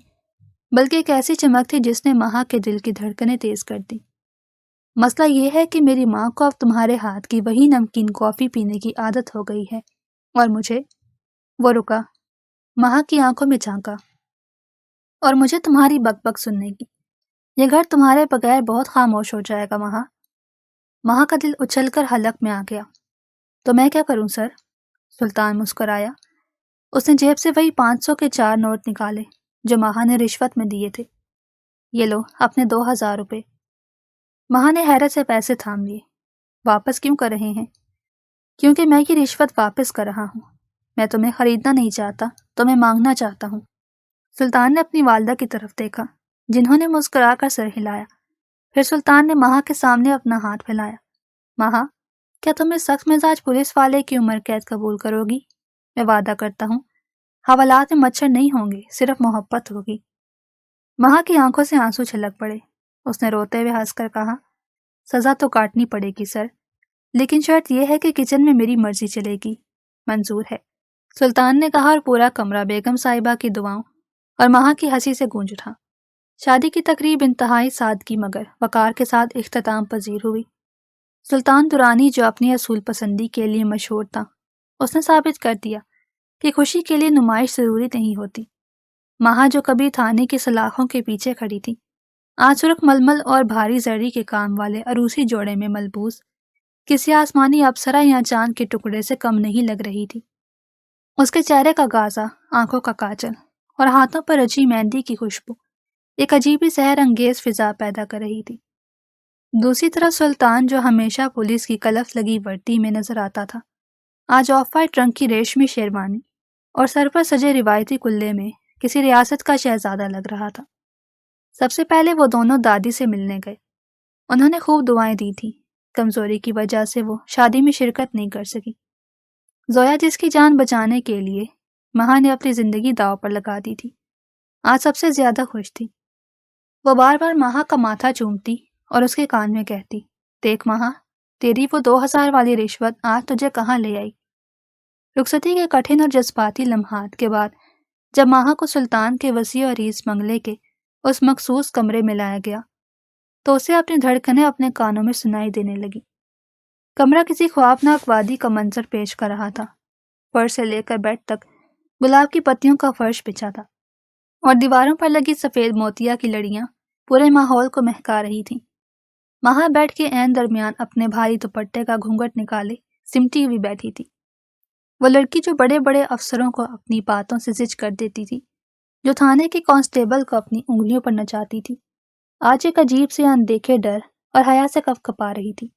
بلکہ ایک ایسی چمک تھی جس نے ماہا کے دل کی دھڑکنیں تیز کر دی۔ مسئلہ یہ ہے کہ میری ماں کو اب تمہارے ہاتھ کی وہی نمکین کافی پینے کی عادت ہو گئی ہے، اور مجھے… وہ رکا، ماہا کی آنکھوں میں جھانکا، اور مجھے تمہاری بک بک سننے کی۔ یہ گھر تمہارے بغیر بہت خاموش ہو جائے گا ماہا۔ ماہا کا دل اچھل کر حلق میں آ گیا۔ تو میں کیا کروں سر؟ سلطان مسکرایا۔ اس نے جیب سے وہی 500 کے 4 نوٹ نکالے جو ماہا نے رشوت میں دیے تھے۔ یہ لو اپنے 2,000 روپے۔ ماہا نے حیرت سے پیسے تھام لیے۔ واپس کیوں کر رہے ہیں؟ کیونکہ میں یہ رشوت واپس کر رہا ہوں۔ میں تمہیں خریدنا نہیں چاہتا، تمہیں مانگنا چاہتا ہوں۔ سلطان نے اپنی والدہ کی طرف دیکھا، جنہوں نے مسکرا کر سر ہلایا۔ پھر سلطان نے ماہا کے سامنے اپنا ہاتھ پھیلایا۔ ماہا، کیا تم اس سخت مزاج پولیس والے کی عمر قید قبول کرو گی؟ میں وعدہ کرتا ہوں، حوالات میں مچھر نہیں ہوں گے، صرف محبت ہوگی۔ ماہا کی آنکھوں سے آنسو چھلک پڑے۔ اس نے روتے ہوئے ہنس کر کہا، سزا تو کاٹنی پڑے گی سر، لیکن شرط یہ ہے کہ کچن میں میری مرضی چلے گی۔ منظور ہے، سلطان نے کہا، اور پورا کمرہ بیگم صاحبہ کی دعاؤں اور ماہا کی ہنسی سے گونج اٹھا۔ شادی کی تقریب انتہائی سادگی مگر وقار کے ساتھ اختتام پذیر ہوئی۔ سلطان درانی، جو اپنی اصول پسندی کے لیے مشہور تھا، اس نے ثابت کر دیا کہ خوشی کے لیے نمائش ضروری نہیں ہوتی۔ ماہا، جو کبھی تھانے کی سلاخوں کے پیچھے کھڑی تھی، آج سرخ ململ اور بھاری زری کے کام والے عروسی جوڑے میں ملبوس کسی آسمانی اپسرا یا چاند کے ٹکڑے سے کم نہیں لگ رہی تھی۔ اس کے چہرے کا غازہ، آنکھوں کا کاجل اور ہاتھوں پر رچی مہندی کی خوشبو ایک عجیبی سحر انگیز فضا پیدا کر رہی تھی۔ دوسری طرف سلطان، جو ہمیشہ پولیس کی کلف لگی وردی میں نظر آتا تھا، آج آف وائٹ رنگ کی ریشمی شیروانی اور سر پر سجے روایتی کلے میں کسی ریاست کا شہزادہ لگ رہا تھا۔ سب سے پہلے وہ دونوں دادی سے ملنے گئے۔ انہوں نے خوب دعائیں دی تھیں۔ کمزوری کی وجہ سے وہ شادی میں شرکت نہیں کر سکی۔ زویا، جس کی جان بچانے کے لیے ماہا نے اپنی زندگی داؤ پر لگا دی تھی، آج سب سے زیادہ خوش تھی۔ وہ بار بار ماہا کا ماتھا چومتی اور اس کے کان میں کہتی، دیکھ ماہا، تیری وہ 2,000 والی رشوت آج تجھے کہاں لے آئی۔ رخصتی کے کٹھن اور جذباتی لمحات کے بعد جب ماہا کو سلطان کے وسیع و عریض بنگلے کے اس مخصوص کمرے میں لایا گیا تو اسے اپنی دھڑکنیں اپنے کانوں میں سنائی دینے لگی۔ کمرہ کسی خوابناک وادی کا منظر پیش کر رہا تھا۔ فرش سے لے کر بیڈ تک گلاب کی پتیوں کا فرش بچھا تھا، اور دیواروں پر لگی سفید موتیا کی لڑیاں پورے ماحول کو مہکا رہی تھیں۔ ماہا بیڈ کے عین درمیان اپنے بھاری دوپٹے کا گھونگھٹ نکالے سمٹی ہوئی بیٹھی تھی۔ وہ لڑکی جو بڑے بڑے افسروں کو اپنی باتوں سے زج کر دیتی تھی، جو تھانے کے کانسٹیبل کو اپنی انگلیوں پر نچاتی تھی، آج ایک عجیب سے اندیکھے ڈر اور حیا سے کپ کپا رہی تھی۔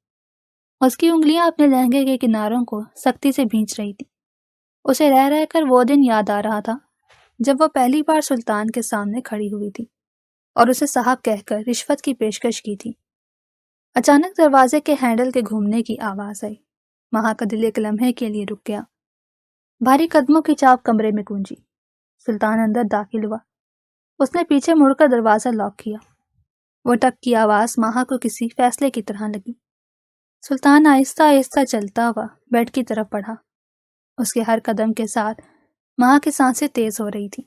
اس کی انگلیاں اپنے لہنگے کے کناروں کو سختی سے بھینچ رہی تھی۔ اسے رہ رہ کر وہ دن یاد آ رہا تھا جب وہ پہلی بار سلطان کے سامنے کھڑی ہوئی تھی اور اسے صاحب کہہ کر رشوت کی پیشکش کی تھی۔ اچانک دروازے کے ہینڈل کے گھومنے کی آواز آئی۔ ماہا کا دل ایک لمحے کے لیے رک گیا۔ بھاری قدموں کی چاپ کمرے میں گونجی۔ سلطان اندر داخل ہوا۔ اس نے پیچھے مڑ کر دروازہ لاک کیا۔ وہ ٹک کی آواز مہا کو کسی فیصلے کی طرح لگی۔ سلطان آہستہ آہستہ چلتا ہوا بیڈ کی طرف بڑھا۔ اس کے ہر قدم کے ساتھ مہا کی سانسیں تیز ہو رہی تھی۔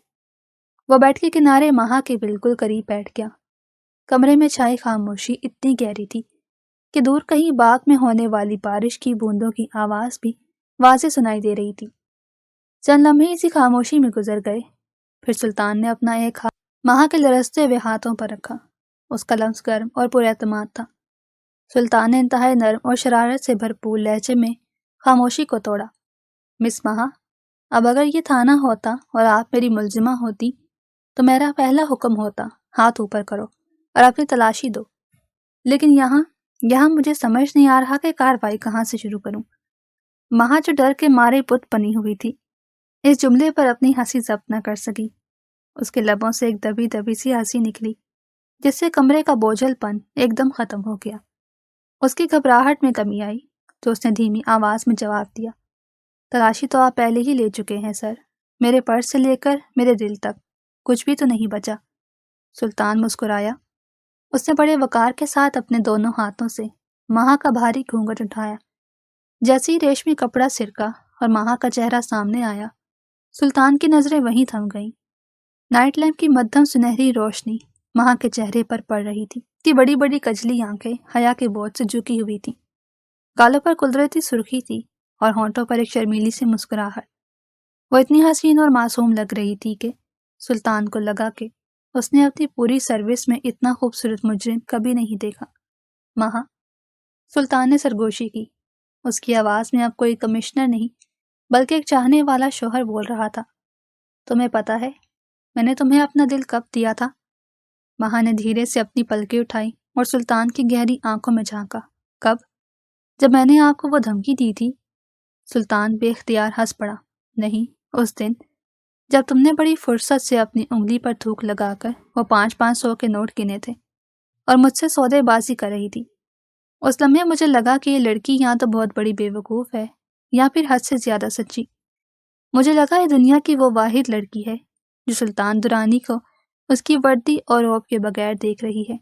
وہ بیڈ کے کنارے مہا کے بالکل قریب بیٹھ گیا۔ کمرے میں چھائی خاموشی اتنی گہری تھی کہ دور کہیں باغ میں ہونے والی بارش کی بوندوں کی آواز بھی واضح سنائی دے رہی تھی۔ چند لمحے اسی خاموشی میں گزر گئے، پھر سلطان نے اپنا ایک ہاتھ مہا کے لرزتے ہوئے ہاتھوں پر رکھا۔ اس کا لمس گرم اور پر اعتماد تھا۔ سلطان نے انتہائی نرم اور شرارت سے بھرپور لہجے میں خاموشی کو توڑا۔ مس مہا، اب اگر یہ تھانہ ہوتا اور آپ میری ملزمہ ہوتی تو میرا پہلا حکم ہوتا ہاتھ اوپر کرو اور اپنی تلاشی دو، لیکن یہاں مجھے سمجھ نہیں آ رہا کہ کارروائی کہاں سے شروع کروں۔ مہا جو ڈر کے مارے بت بنی ہوئی تھی، اس جملے پر اپنی ہنسی ضبط نہ کر سکی۔ اس کے لبوں سے ایک دبی دبی سی ہنسی نکلی جس سے کمرے کا بوجھل پن ایک دم ختم ہو گیا۔ اس کی گھبراہٹ میں کمی آئی تو اس نے دھیمی آواز میں جواب دیا، تلاشی تو آپ پہلے ہی لے چکے ہیں سر، میرے پرس سے لے کر میرے دل تک کچھ بھی تو نہیں بچا۔ سلطان مسکرایا۔ اس نے بڑے وقار کے ساتھ اپنے دونوں ہاتھوں سے مہا کا بھاری گھونگھٹ اٹھایا۔ جیسے ہی ریشمی کپڑا سرکا اور مہا کا چہرہ سامنے آیا، سلطان کی نظریں وہیں تھم گئیں۔ نائٹ لیمپ کی مدھم سنہری روشنی مہا کے چہرے پر پڑ رہی تھی۔ اس کی بڑی بڑی کجلی آنکھیں حیا کے بوجھ سے جھکی ہوئی تھیں، گالوں پر قدرتی سرخی تھی اور ہونٹوں پر ایک شرمیلی سی مسکراہٹ۔ وہ اتنی حسین اور معصوم لگ رہی تھی کہ سلطان کو لگا کہ اس نے اپنی پوری سروس میں اتنا خوبصورت مجرم کبھی نہیں دیکھا۔ مہا، سلطان نے سرگوشی کی۔ اس کی آواز میں اب کوئی کمشنر نہیں بلکہ ایک چاہنے والا شوہر بول رہا تھا۔ تمہیں پتہ ہے میں نے تمہیں اپنا دل کب دیا تھا؟ مہا نے دھیرے سے اپنی پلکیں اٹھائی اور سلطان کی گہری آنکھوں میں جھانکا۔ کب؟ جب میں نے آپ کو وہ دھمکی دی تھی۔ سلطان بے اختیار ہنس پڑا۔ نہیں، اس دن جب تم نے بڑی فرصت سے اپنی انگلی پر تھوک لگا کر وہ 500 کے نوٹ گنے تھے اور مجھ سے سودے بازی کر رہی تھی۔ اس لمحے مجھے لگا کہ یہ لڑکی یا تو بہت بڑی بے وقوف ہے یا پھر حد سے زیادہ سچی۔ مجھے لگا یہ دنیا کی وہ واحد لڑکی ہے جو سلطان درانی کو اس کی وردی اور روب کے بغیر دیکھ رہی ہے۔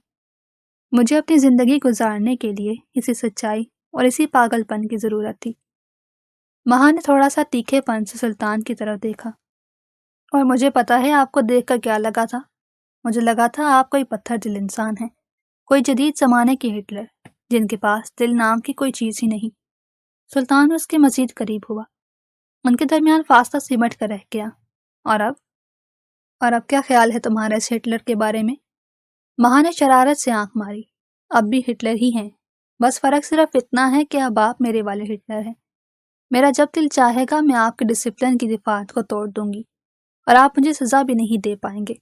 مجھے اپنی زندگی گزارنے کے لیے اسی سچائی اور اسی پاگل پن کی ضرورت تھی۔ مہا نے تھوڑا سا تیکھے پن سے سلطان کی طرف دیکھا۔ اور مجھے پتا ہے آپ کو دیکھ کر کیا لگا تھا۔ مجھے لگا تھا آپ کوئی پتھر دل انسان ہیں، کوئی جدید زمانے کے ہٹلر جن کے پاس دل نام کی کوئی چیز ہی نہیں۔ سلطان اس کے مزید قریب ہوا۔ ان کے درمیان فاصلہ سمٹ کر رہ گیا۔ اور اب کیا خیال ہے تمہارا اس ہٹلر کے بارے میں؟ مہا نے شرارت سے آنکھ ماری۔ اب بھی ہٹلر ہی ہیں، بس فرق صرف اتنا ہے کہ اب آپ میرے والے ہٹلر ہیں۔ میرا جب دل چاہے گا میں آپ کے ڈسپلن کی دفعات کو توڑ دوں گی اور آپ مجھے سزا بھی نہیں دے پائیں گے۔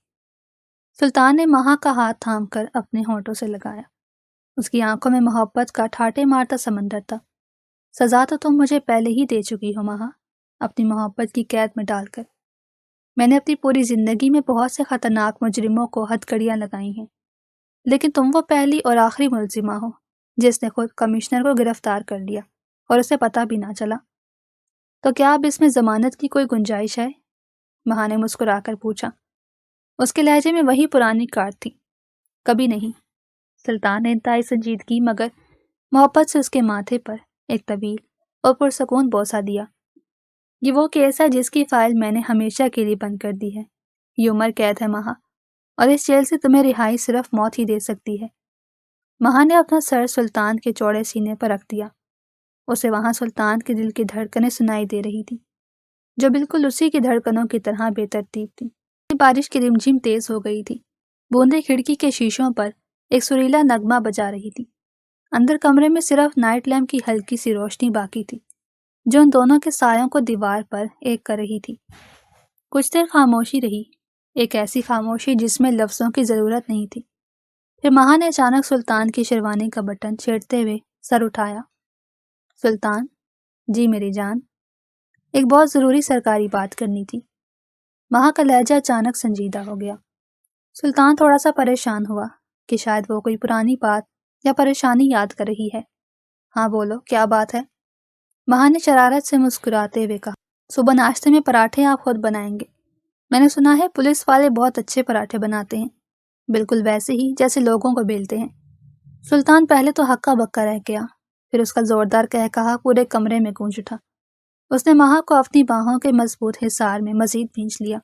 سلطان نے مہا کا ہاتھ تھام کر اپنے ہونٹوں سے لگایا۔ اس کی آنکھوں میں محبت کا ٹھاٹے مارتا سمندر تھا۔ سزا تو تم مجھے پہلے ہی دے چکی ہو مہا، اپنی محبت کی قید میں ڈال کر۔ میں نے اپنی پوری زندگی میں بہت سے خطرناک مجرموں کو ہتھکڑیاں لگائی ہیں، لیکن تم وہ پہلی اور آخری ملزمہ ہو جس نے خود کمشنر کو گرفتار کر لیا اور اسے پتہ بھی نہ چلا۔ تو کیا اب اس میں ضمانت کی کوئی گنجائش ہے؟ مہا نے مسکرا کر پوچھا۔ اس کے لہجے میں وہی پرانی کاٹ تھی۔ کبھی نہیں۔ سلطان نے انتہائی سنجیدگی مگر محبت سے اس کے ماتھے پر ایک طویل اور پرسکون بوسہ دیا۔ یہ وہ کیس ہے جس کی فائل میں نے ہمیشہ کے لیے بند کر دی ہے۔ یہ عمر قید ہے مہا، اور اس جیل سے تمہیں رہائی صرف موت ہی دے سکتی ہے۔ مہا نے اپنا سر سلطان کے چوڑے سینے پر رکھ دیا۔ اسے وہاں سلطان کے دل کی دھڑکنیں سنائی دے رہی تھی جو بالکل اسی کی دھڑکنوں کی طرح بے ترتیب تھی۔ بارش کی رمجھم تیز ہو گئی تھی۔ بوندیں کھڑکی کے شیشوں پر ایک سریلا نغمہ بجا رہی تھی۔ اندر کمرے میں صرف نائٹ لیمپ کی ہلکی سی روشنی باقی تھی جو ان دونوں کے سایوں کو دیوار پر ایک کر رہی تھی۔ کچھ دیر خاموشی رہی، ایک ایسی خاموشی جس میں لفظوں کی ضرورت نہیں تھی۔ پھر مہا نے اچانک سلطان کی شیروانی کا بٹن چھیڑتے ہوئے سر اٹھایا۔ سلطان، جی میری جان، ایک بہت ضروری سرکاری بات کرنی تھی۔ مہا کا لہجہ اچانک سنجیدہ ہو گیا۔ سلطان تھوڑا سا پریشان ہوا کہ شاید وہ کوئی پرانی بات یا پریشانی یاد کر رہی ہے۔ ہاں بولو، کیا بات ہے؟ مہا نے شرارت سے مسکراتے ہوئے کہا۔ صبح ناشتے میں پراٹھے آپ خود بنائیں گے؟ میں نے سنا ہے پولیس والے بہت اچھے پراٹھے بناتے ہیں، بالکل ویسے ہی جیسے لوگوں کو بیلتے ہیں۔ سلطان پہلے تو ہکا بکا رہ گیا، پھر اس کا زوردار کہا پورے کمرے میں گونج اٹھا۔ اس نے مہا کو اپنی باہوں کے مضبوط حصار میں مزید بھینچ لیا۔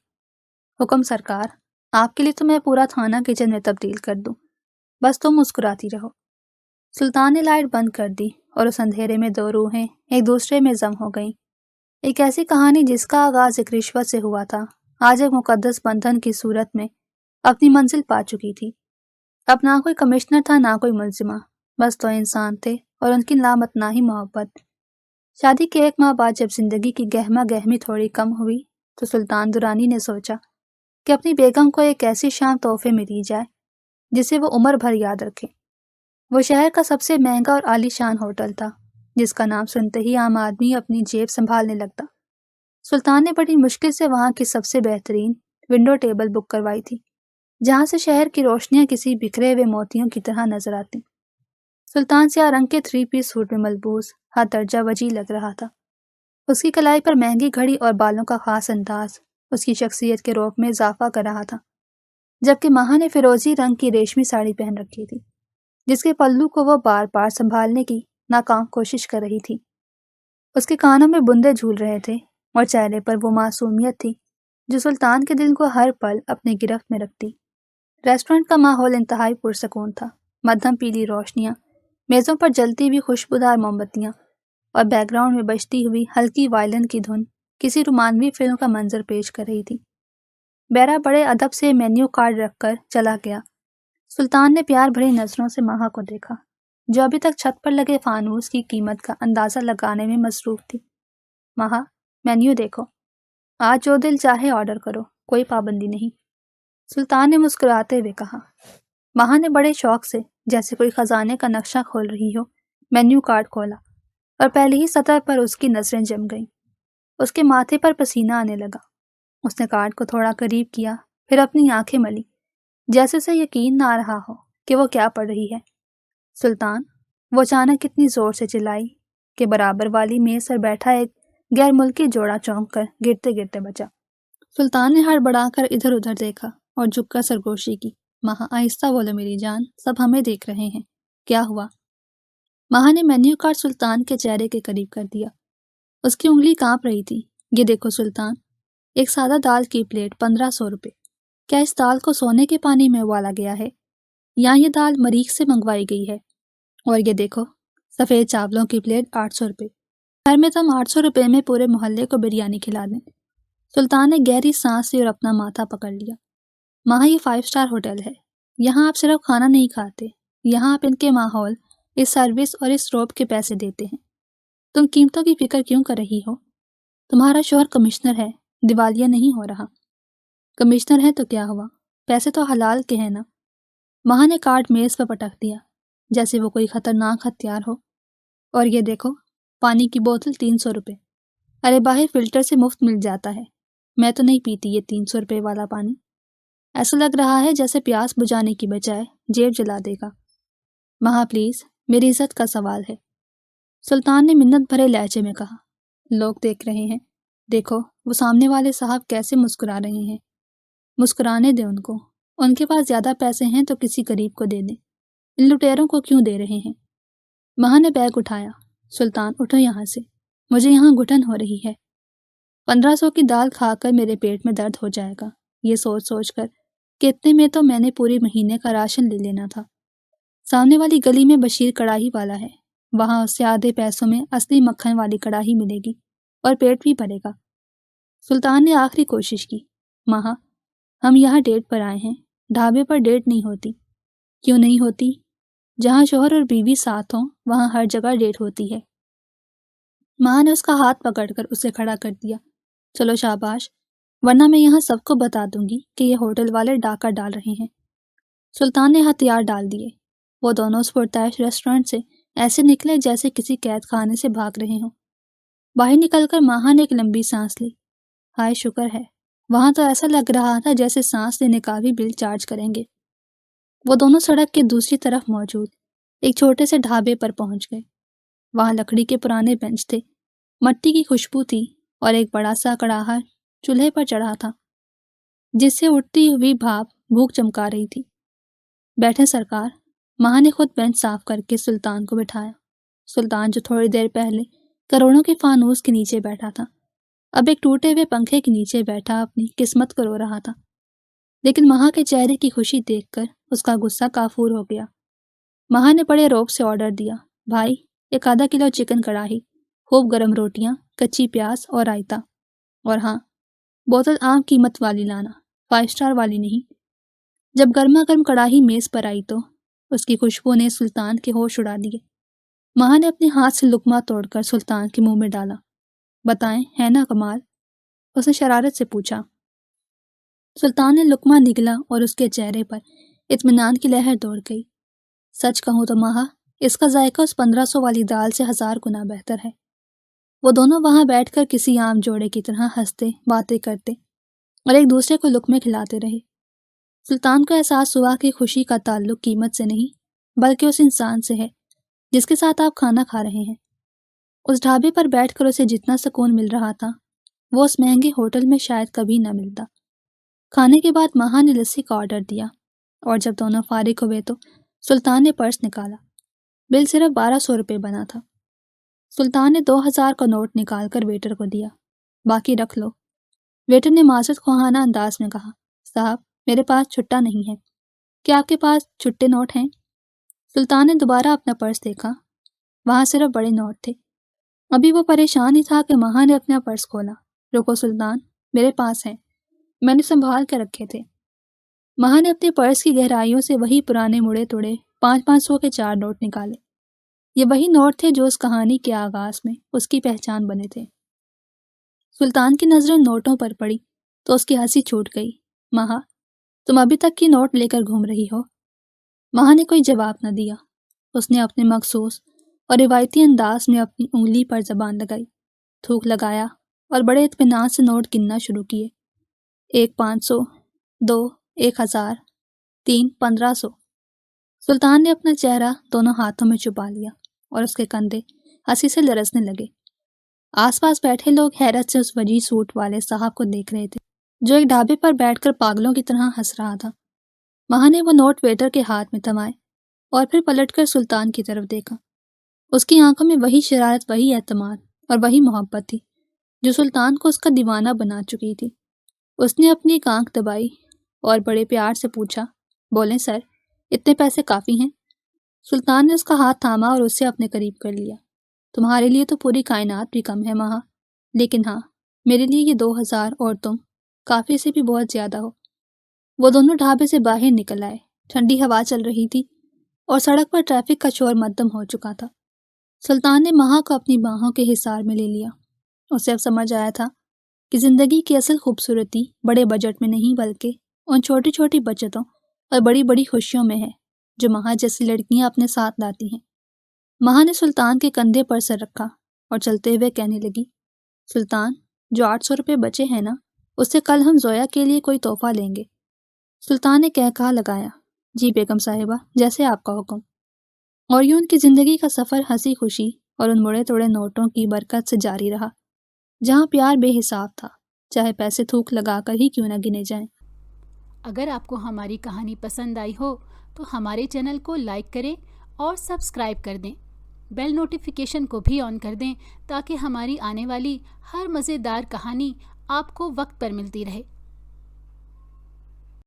حکم سرکار، آپ کے لیے تو میں پورا تھانہ کچن میں تبدیل کر دوں، بس تم مسکراتی رہو۔ سلطان نے لائٹ بند کر دی اور اس اندھیرے میں دو روحیں ایک دوسرے میں ضم ہو گئیں۔ ایک ایسی کہانی جس کا آغاز ایک رشوت سے ہوا تھا، آج ایک مقدس بندھن کی صورت میں اپنی منزل پا چکی تھی۔ اب نہ کوئی کمشنر تھا نہ کوئی ملزمہ، بس تو انسان تھے اور ان کی لامتناہی محبت۔ شادی کے 1 ماہ بعد جب زندگی کی گہما گہمی تھوڑی کم ہوئی تو سلطان درانی نے سوچا کہ اپنی بیگم کو ایک ایسی شام تحفے میں دی جائے جسے وہ عمر بھر یاد رکھے۔ وہ شہر کا سب سے مہنگا اور عالی شان ہوٹل تھا، جس کا نام سنتے ہی عام آدمی اپنی جیب سنبھالنے لگتا۔ سلطان نے بڑی مشکل سے وہاں کی سب سے بہترین ونڈو ٹیبل بک کروائی تھی، جہاں سے شہر کی روشنیاں کسی بکھرے ہوئے موتیوں کی طرح نظر آتی۔ سلطان سیاہ رنگ کے 3 پیس سوٹ میں ملبوس ہر درجہ وجیح لگ رہا تھا۔ اس کی کلائی پر مہنگی گھڑی اور بالوں کا خاص انداز اس کی شخصیت کے رعب میں اضافہ کر رہا تھا، جبکہ مہا نے فیروزی رنگ کی ریشمی ساڑی پہن رکھی تھی، جس کے پلو کو وہ بار بار سنبھالنے کی ناکام کوشش کر رہی تھی۔ اس کے کانوں میں بندے جھول رہے تھے اور چہرے پر وہ معصومیت تھی جو سلطان کے دل کو ہر پل اپنے گرفت میں رکھتی۔ ریسٹورنٹ کا ماحول انتہائی پرسکون تھا۔ مدھم پیلی روشنیاں، میزوں پر جلتی ہوئی خوشبودار موم بتیاں اور بیک گراؤنڈ میں بجتی ہوئی ہلکی وائلن کی دھن کسی رومانوی فلم کا منظر پیش کر رہی تھی۔ بیرا بڑے ادب سے مینیو کارڈ رکھ کر چلا گیا۔ سلطان نے پیار بھری نظروں سے مہا کو دیکھا، جو ابھی تک چھت پر لگے فانوس کی قیمت کا اندازہ لگانے میں مصروف تھی۔ مہا، مینیو دیکھو، آج جو دل چاہے آرڈر کرو، کوئی پابندی نہیں۔ سلطان نے مسکراتے ہوئے کہا۔ مہا نے بڑے شوق سے، جیسے کوئی خزانے کا نقشہ کھول رہی ہو، مینیو کارڈ کھولا اور پہلی ہی سطر پر اس کی نظریں جم گئیں۔ اس کے ماتھے پر پسینہ آنے لگا۔ اس نے کارڈ کو تھوڑا قریب کیا، پھر اپنی آنکھیں ملی، جیسے اسے یقین نہ آ رہا ہو کہ وہ کیا پڑھ رہی ہے۔ سلطان، وہ اچانک اتنی زور سے چلائی کہ برابر والی میز پر بیٹھا ایک غیر ملکی جوڑا چونک کر گرتے گرتے بچا۔ سلطان نے ہڑبڑا کر ادھر ادھر دیکھا اور جھک کر سرگوشی کی۔ مہا، آہستہ بولو میری جان، سب ہمیں دیکھ رہے ہیں، کیا ہوا؟ مہا نے مینیو کارڈ سلطان کے چہرے کے قریب کر دیا۔ اس کی انگلی کانپ رہی تھی۔ یہ دیکھو سلطان، ایک سادہ دال کی پلیٹ 1500 روپے۔ کیا اس دال کو سونے کے پانی میں ابالا گیا ہے یا یہ دال مریخ سے منگوائی گئی ہے؟ اور یہ دیکھو، سفید چاولوں کی پلیٹ 800 روپے۔ گھر میں تم 800 روپے میں پورے محلے کو بریانی کھلا دیں۔ سلطان نے گہری سانس لی اور اپنا ماتھا پکڑ لیا۔ مہا، یہ 5 اسٹار ہوٹل ہے، یہاں آپ صرف کھانا نہیں کھاتے، یہاں آپ ان کے ماحول، اس سروس اور اس روب کے پیسے دیتے ہیں۔ تم قیمتوں کی فکر کیوں کر رہی ہو؟ تمہارا شوہر کمشنر ہے، دیوالیہ نہیں ہو رہا۔ کمشنر ہے تو کیا ہوا، پیسے تو حلال کے ہیں نا۔ مہا نے کارڈ میز پر پٹک دیا جیسے وہ کوئی خطرناک ہتھیار ہو۔ اور یہ دیکھو، پانی کی بوتل 300 روپے۔ ارے باہر فلٹر سے مفت مل جاتا ہے، میں تو نہیں پیتی یہ 300 روپے والا پانی۔ ایسا لگ رہا ہے جیسے پیاس بجھانے کی بجائے جیب جلا دے گا۔ مہا پلیز، میری عزت کا سوال ہے، سلطان نے منت بھرے لہجے میں کہا۔ لوگ دیکھ رہے ہیں، دیکھو وہ سامنے والے صاحب کیسے مسکرا رہے ہیں۔ مسکرانے دیں ان کو، ان کے پاس زیادہ پیسے ہیں تو کسی غریب کو دے دیں، ان لٹیروں کو کیوں دے رہے ہیں؟ مہا نے بیگ اٹھایا۔ سلطان، اٹھو یہاں سے، مجھے یہاں گھٹن ہو رہی ہے۔ 1500 کی دال کھا کر میرے پیٹ میں درد ہو جائے گا، یہ سوچ سوچ کر کہ اتنے میں تو میں نے پوری مہینے کا راشن لے لینا تھا۔ سامنے والی گلی میں بشیر کڑاہی والا ہے، وہاں اس سے آدھے پیسوں میں اصلی مکھن والی کڑاہی ملے گی اور پیٹ بھی بھرے گا۔ سلطان نے آخری کوشش کی۔ مہا، ہم یہاں ڈیٹ پر آئے ہیں، ڈھابے پر ڈیٹ نہیں ہوتی۔ کیوں نہیں ہوتی؟ جہاں شوہر اور بیوی ساتھ ہوں وہاں ہر جگہ ڈیٹ ہوتی ہے۔ مہا نے اس کا ہاتھ پکڑ کر اسے کھڑا کر دیا۔ چلو شاباش، ورنہ میں یہاں سب کو بتا دوں گی کہ یہ ہوٹل والے ڈاکہ ڈال رہے ہیں۔ سلطان نے ہتھیار ڈال دیے۔ وہ دونوں اس پرتعش ریسٹورنٹ سے ایسے نکلے جیسے کسی قید خانے سے بھاگ رہے ہوں۔ باہر نکل کر مہا نے ایک لمبی سانس لی۔ ہائے شکر ہے، وہاں تو ایسا لگ رہا تھا جیسے سانس لینے کا بھی بل چارج کریں گے۔ وہ دونوں سڑک کے دوسری طرف موجود ایک چھوٹے سے ڈھابے پر پہنچ گئے۔ وہاں لکڑی کے پرانے بینچ تھے، مٹی کی خوشبو تھی اور ایک بڑا سا کڑاہا چولہے پر چڑھا تھا۔ جس سے اٹھتی ہوئی بھاپ بھوک چمکا رہی تھی۔ بیٹھے سرکار، ماں نے خود بینچ صاف کر کے سلطان کو بٹھایا۔ سلطان جو تھوڑی دیر پہلے کروڑوں کے فانوس کے نیچے بیٹھا تھا، اب ایک ٹوٹے ہوئے پنکھے کے نیچے بیٹھا اپنی قسمت کو رو رہا تھا۔ لیکن ماں کے چہرے کی خوشی دیکھ کر اس کا غصہ کافور ہو گیا۔ ماں نے بڑے روب سے آرڈر دیا، بھائی 1 کلو چکن کڑاہی، خوب گرم روٹیاں، کچی پیاز اور رائتا، اور ہاں بوتل عام قیمت والی لانا، 5 اسٹار والی نہیں۔ جب گرما گرم کڑاہی میز پر آئی تو اس کی خوشبو نے سلطان کے ہوش اڑا دیے۔ ماں نے اپنے ہاتھ سے لقمہ توڑ کر سلطان کے منہ میں ڈالا۔ بتائیں، ہے نا کمال؟ اس نے شرارت سے پوچھا۔ سلطان نے لقمہ نگلا اور اس کے چہرے پر اطمینان کی لہر دوڑ گئی۔ سچ کہوں تو ماں، اس کا ذائقہ اس 1500 والی دال سے 1000 گنا بہتر ہے۔ وہ دونوں وہاں بیٹھ کر کسی عام جوڑے کی طرح ہنستے، باتیں کرتے اور ایک دوسرے کو لقمے کھلاتے رہے۔ سلطان کو احساس ہوا کہ خوشی کا تعلق قیمت سے نہیں بلکہ اس انسان سے ہے جس کے ساتھ آپ کھانا کھا رہے ہیں۔ اس ڈھابے پر بیٹھ کر اسے جتنا سکون مل رہا تھا وہ اس مہنگے ہوٹل میں شاید کبھی نہ ملتا۔ کھانے کے بعد ماں نے لسی کا آرڈر دیا اور جب دونوں فارغ ہوئے تو سلطان نے پرس نکالا۔ بل صرف 1200 روپے بنا تھا۔ سلطان نے 2000 کا نوٹ نکال کر ویٹر کو دیا۔ باقی رکھ لو۔ ویٹر نے معذرت خواہانہ انداز میں کہا، صاحب میرے پاس چھٹا نہیں ہے، کیا آپ کے پاس چھٹے نوٹ ہیں؟ سلطان نے دوبارہ اپنا پرس دیکھا، وہاں صرف بڑے نوٹ تھے۔ ابھی وہ پریشان ہی تھا کہ ماں نے اپنا پرس کھولا۔ رکو سلطان، میرے پاس ہیں، میں نے سنبھال کے رکھے تھے۔ ماں نے اپنے پرس کی گہرائیوں سے وہی پرانے مڑے توڑے 500 کے 4 نوٹ نکالے۔ یہ وہی نوٹ تھے جو اس کہانی کے آغاز میں اس کی پہچان بنے تھے۔ سلطان کی نظریں نوٹوں پر پڑی تو اس کی ہنسی چھوٹ گئی۔ ماں، تم ابھی تک کی نوٹ لے کر گھوم رہی ہو؟ ماں نے کوئی جواب نہ دیا۔ اس نے اپنے مخصوص اور روایتی انداز میں اپنی انگلی پر زبان لگائی، تھوک لگایا اور بڑے اطمینان سے نوٹ گننا شروع کیے۔ 1 500، 2 1000، 3 1500۔ سلطان نے اپنا چہرہ دونوں ہاتھوں میں چھپا لیا اور اس کے کندھے ہنسی سے لرزنے لگے۔ آس پاس بیٹھے لوگ حیرت سے اس وجیح سوٹ والے صاحب کو دیکھ رہے تھے جو ایک ڈھابے پر بیٹھ کر پاگلوں کی طرح ہنس رہا تھا۔ ماں نے وہ نوٹ ویٹر کے ہاتھ میں تھمائے اور پھر پلٹ کر سلطان کی طرف دیکھا۔ اس کی آنکھوں میں وہی شرارت، وہی اعتماد اور وہی محبت تھی جو سلطان کو اس کا دیوانہ بنا چکی تھی۔ اس نے اپنی ایک آنکھ دبائی اور بڑے پیار سے پوچھا، بولیں سر، اتنے پیسے کافی ہیں؟ سلطان نے اس کا ہاتھ تھاما اور اسے اپنے قریب کر لیا۔ تمہارے لیے تو پوری کائنات بھی کم ہے ماں، لیکن ہاں، میرے لیے یہ 2000 اور تم کافی سے بھی بہت زیادہ ہو۔ وہ دونوں ڈھابے سے باہر نکل آئے۔ ٹھنڈی ہوا چل رہی تھی اور سڑک پر ٹریفک کا شور مدھم ہو چکا تھا۔ سلطان نے ماں کو اپنی باہوں کے حصار میں لے لیا۔ اسے اب سمجھ آیا تھا کہ زندگی کی اصل خوبصورتی بڑے بجٹ میں نہیں بلکہ ان چھوٹی چھوٹی بچتوں اور بڑی بڑی خوشیوں میں ہے جو ماں جیسی لڑکیاں اپنے ساتھ لاتی ہیں۔ ماں نے سلطان کے کندھے پر سر رکھا اور چلتے ہوئے کہنے لگی، سلطان، جو 800 روپے بچے ہیں نا، اس سے کل ہم زویا کے لیے کوئی تحفہ لیں گے۔ سلطان نے کہا لگایا، جی بیگم صاحبہ، جیسے آپ کا حکم۔ اور یوں ان کی زندگی کا سفر ہنسی خوشی اور ان مڑے توڑے نوٹوں کی برکت سے جاری رہا، جہاں پیار بے حساب تھا، چاہے پیسے تھوک لگا کر ہی کیوں نہ گنے جائیں۔ اگر آپ کو ہماری کہانی پسند آئی ہو تو ہمارے چینل کو لائک کریں اور سبسکرائب کر دیں۔ بیل نوٹیفیکیشن کو بھی آن کر دیں تاکہ ہماری آنے والی ہر مزیدار کہانی آپ کو وقت پر ملتی رہے۔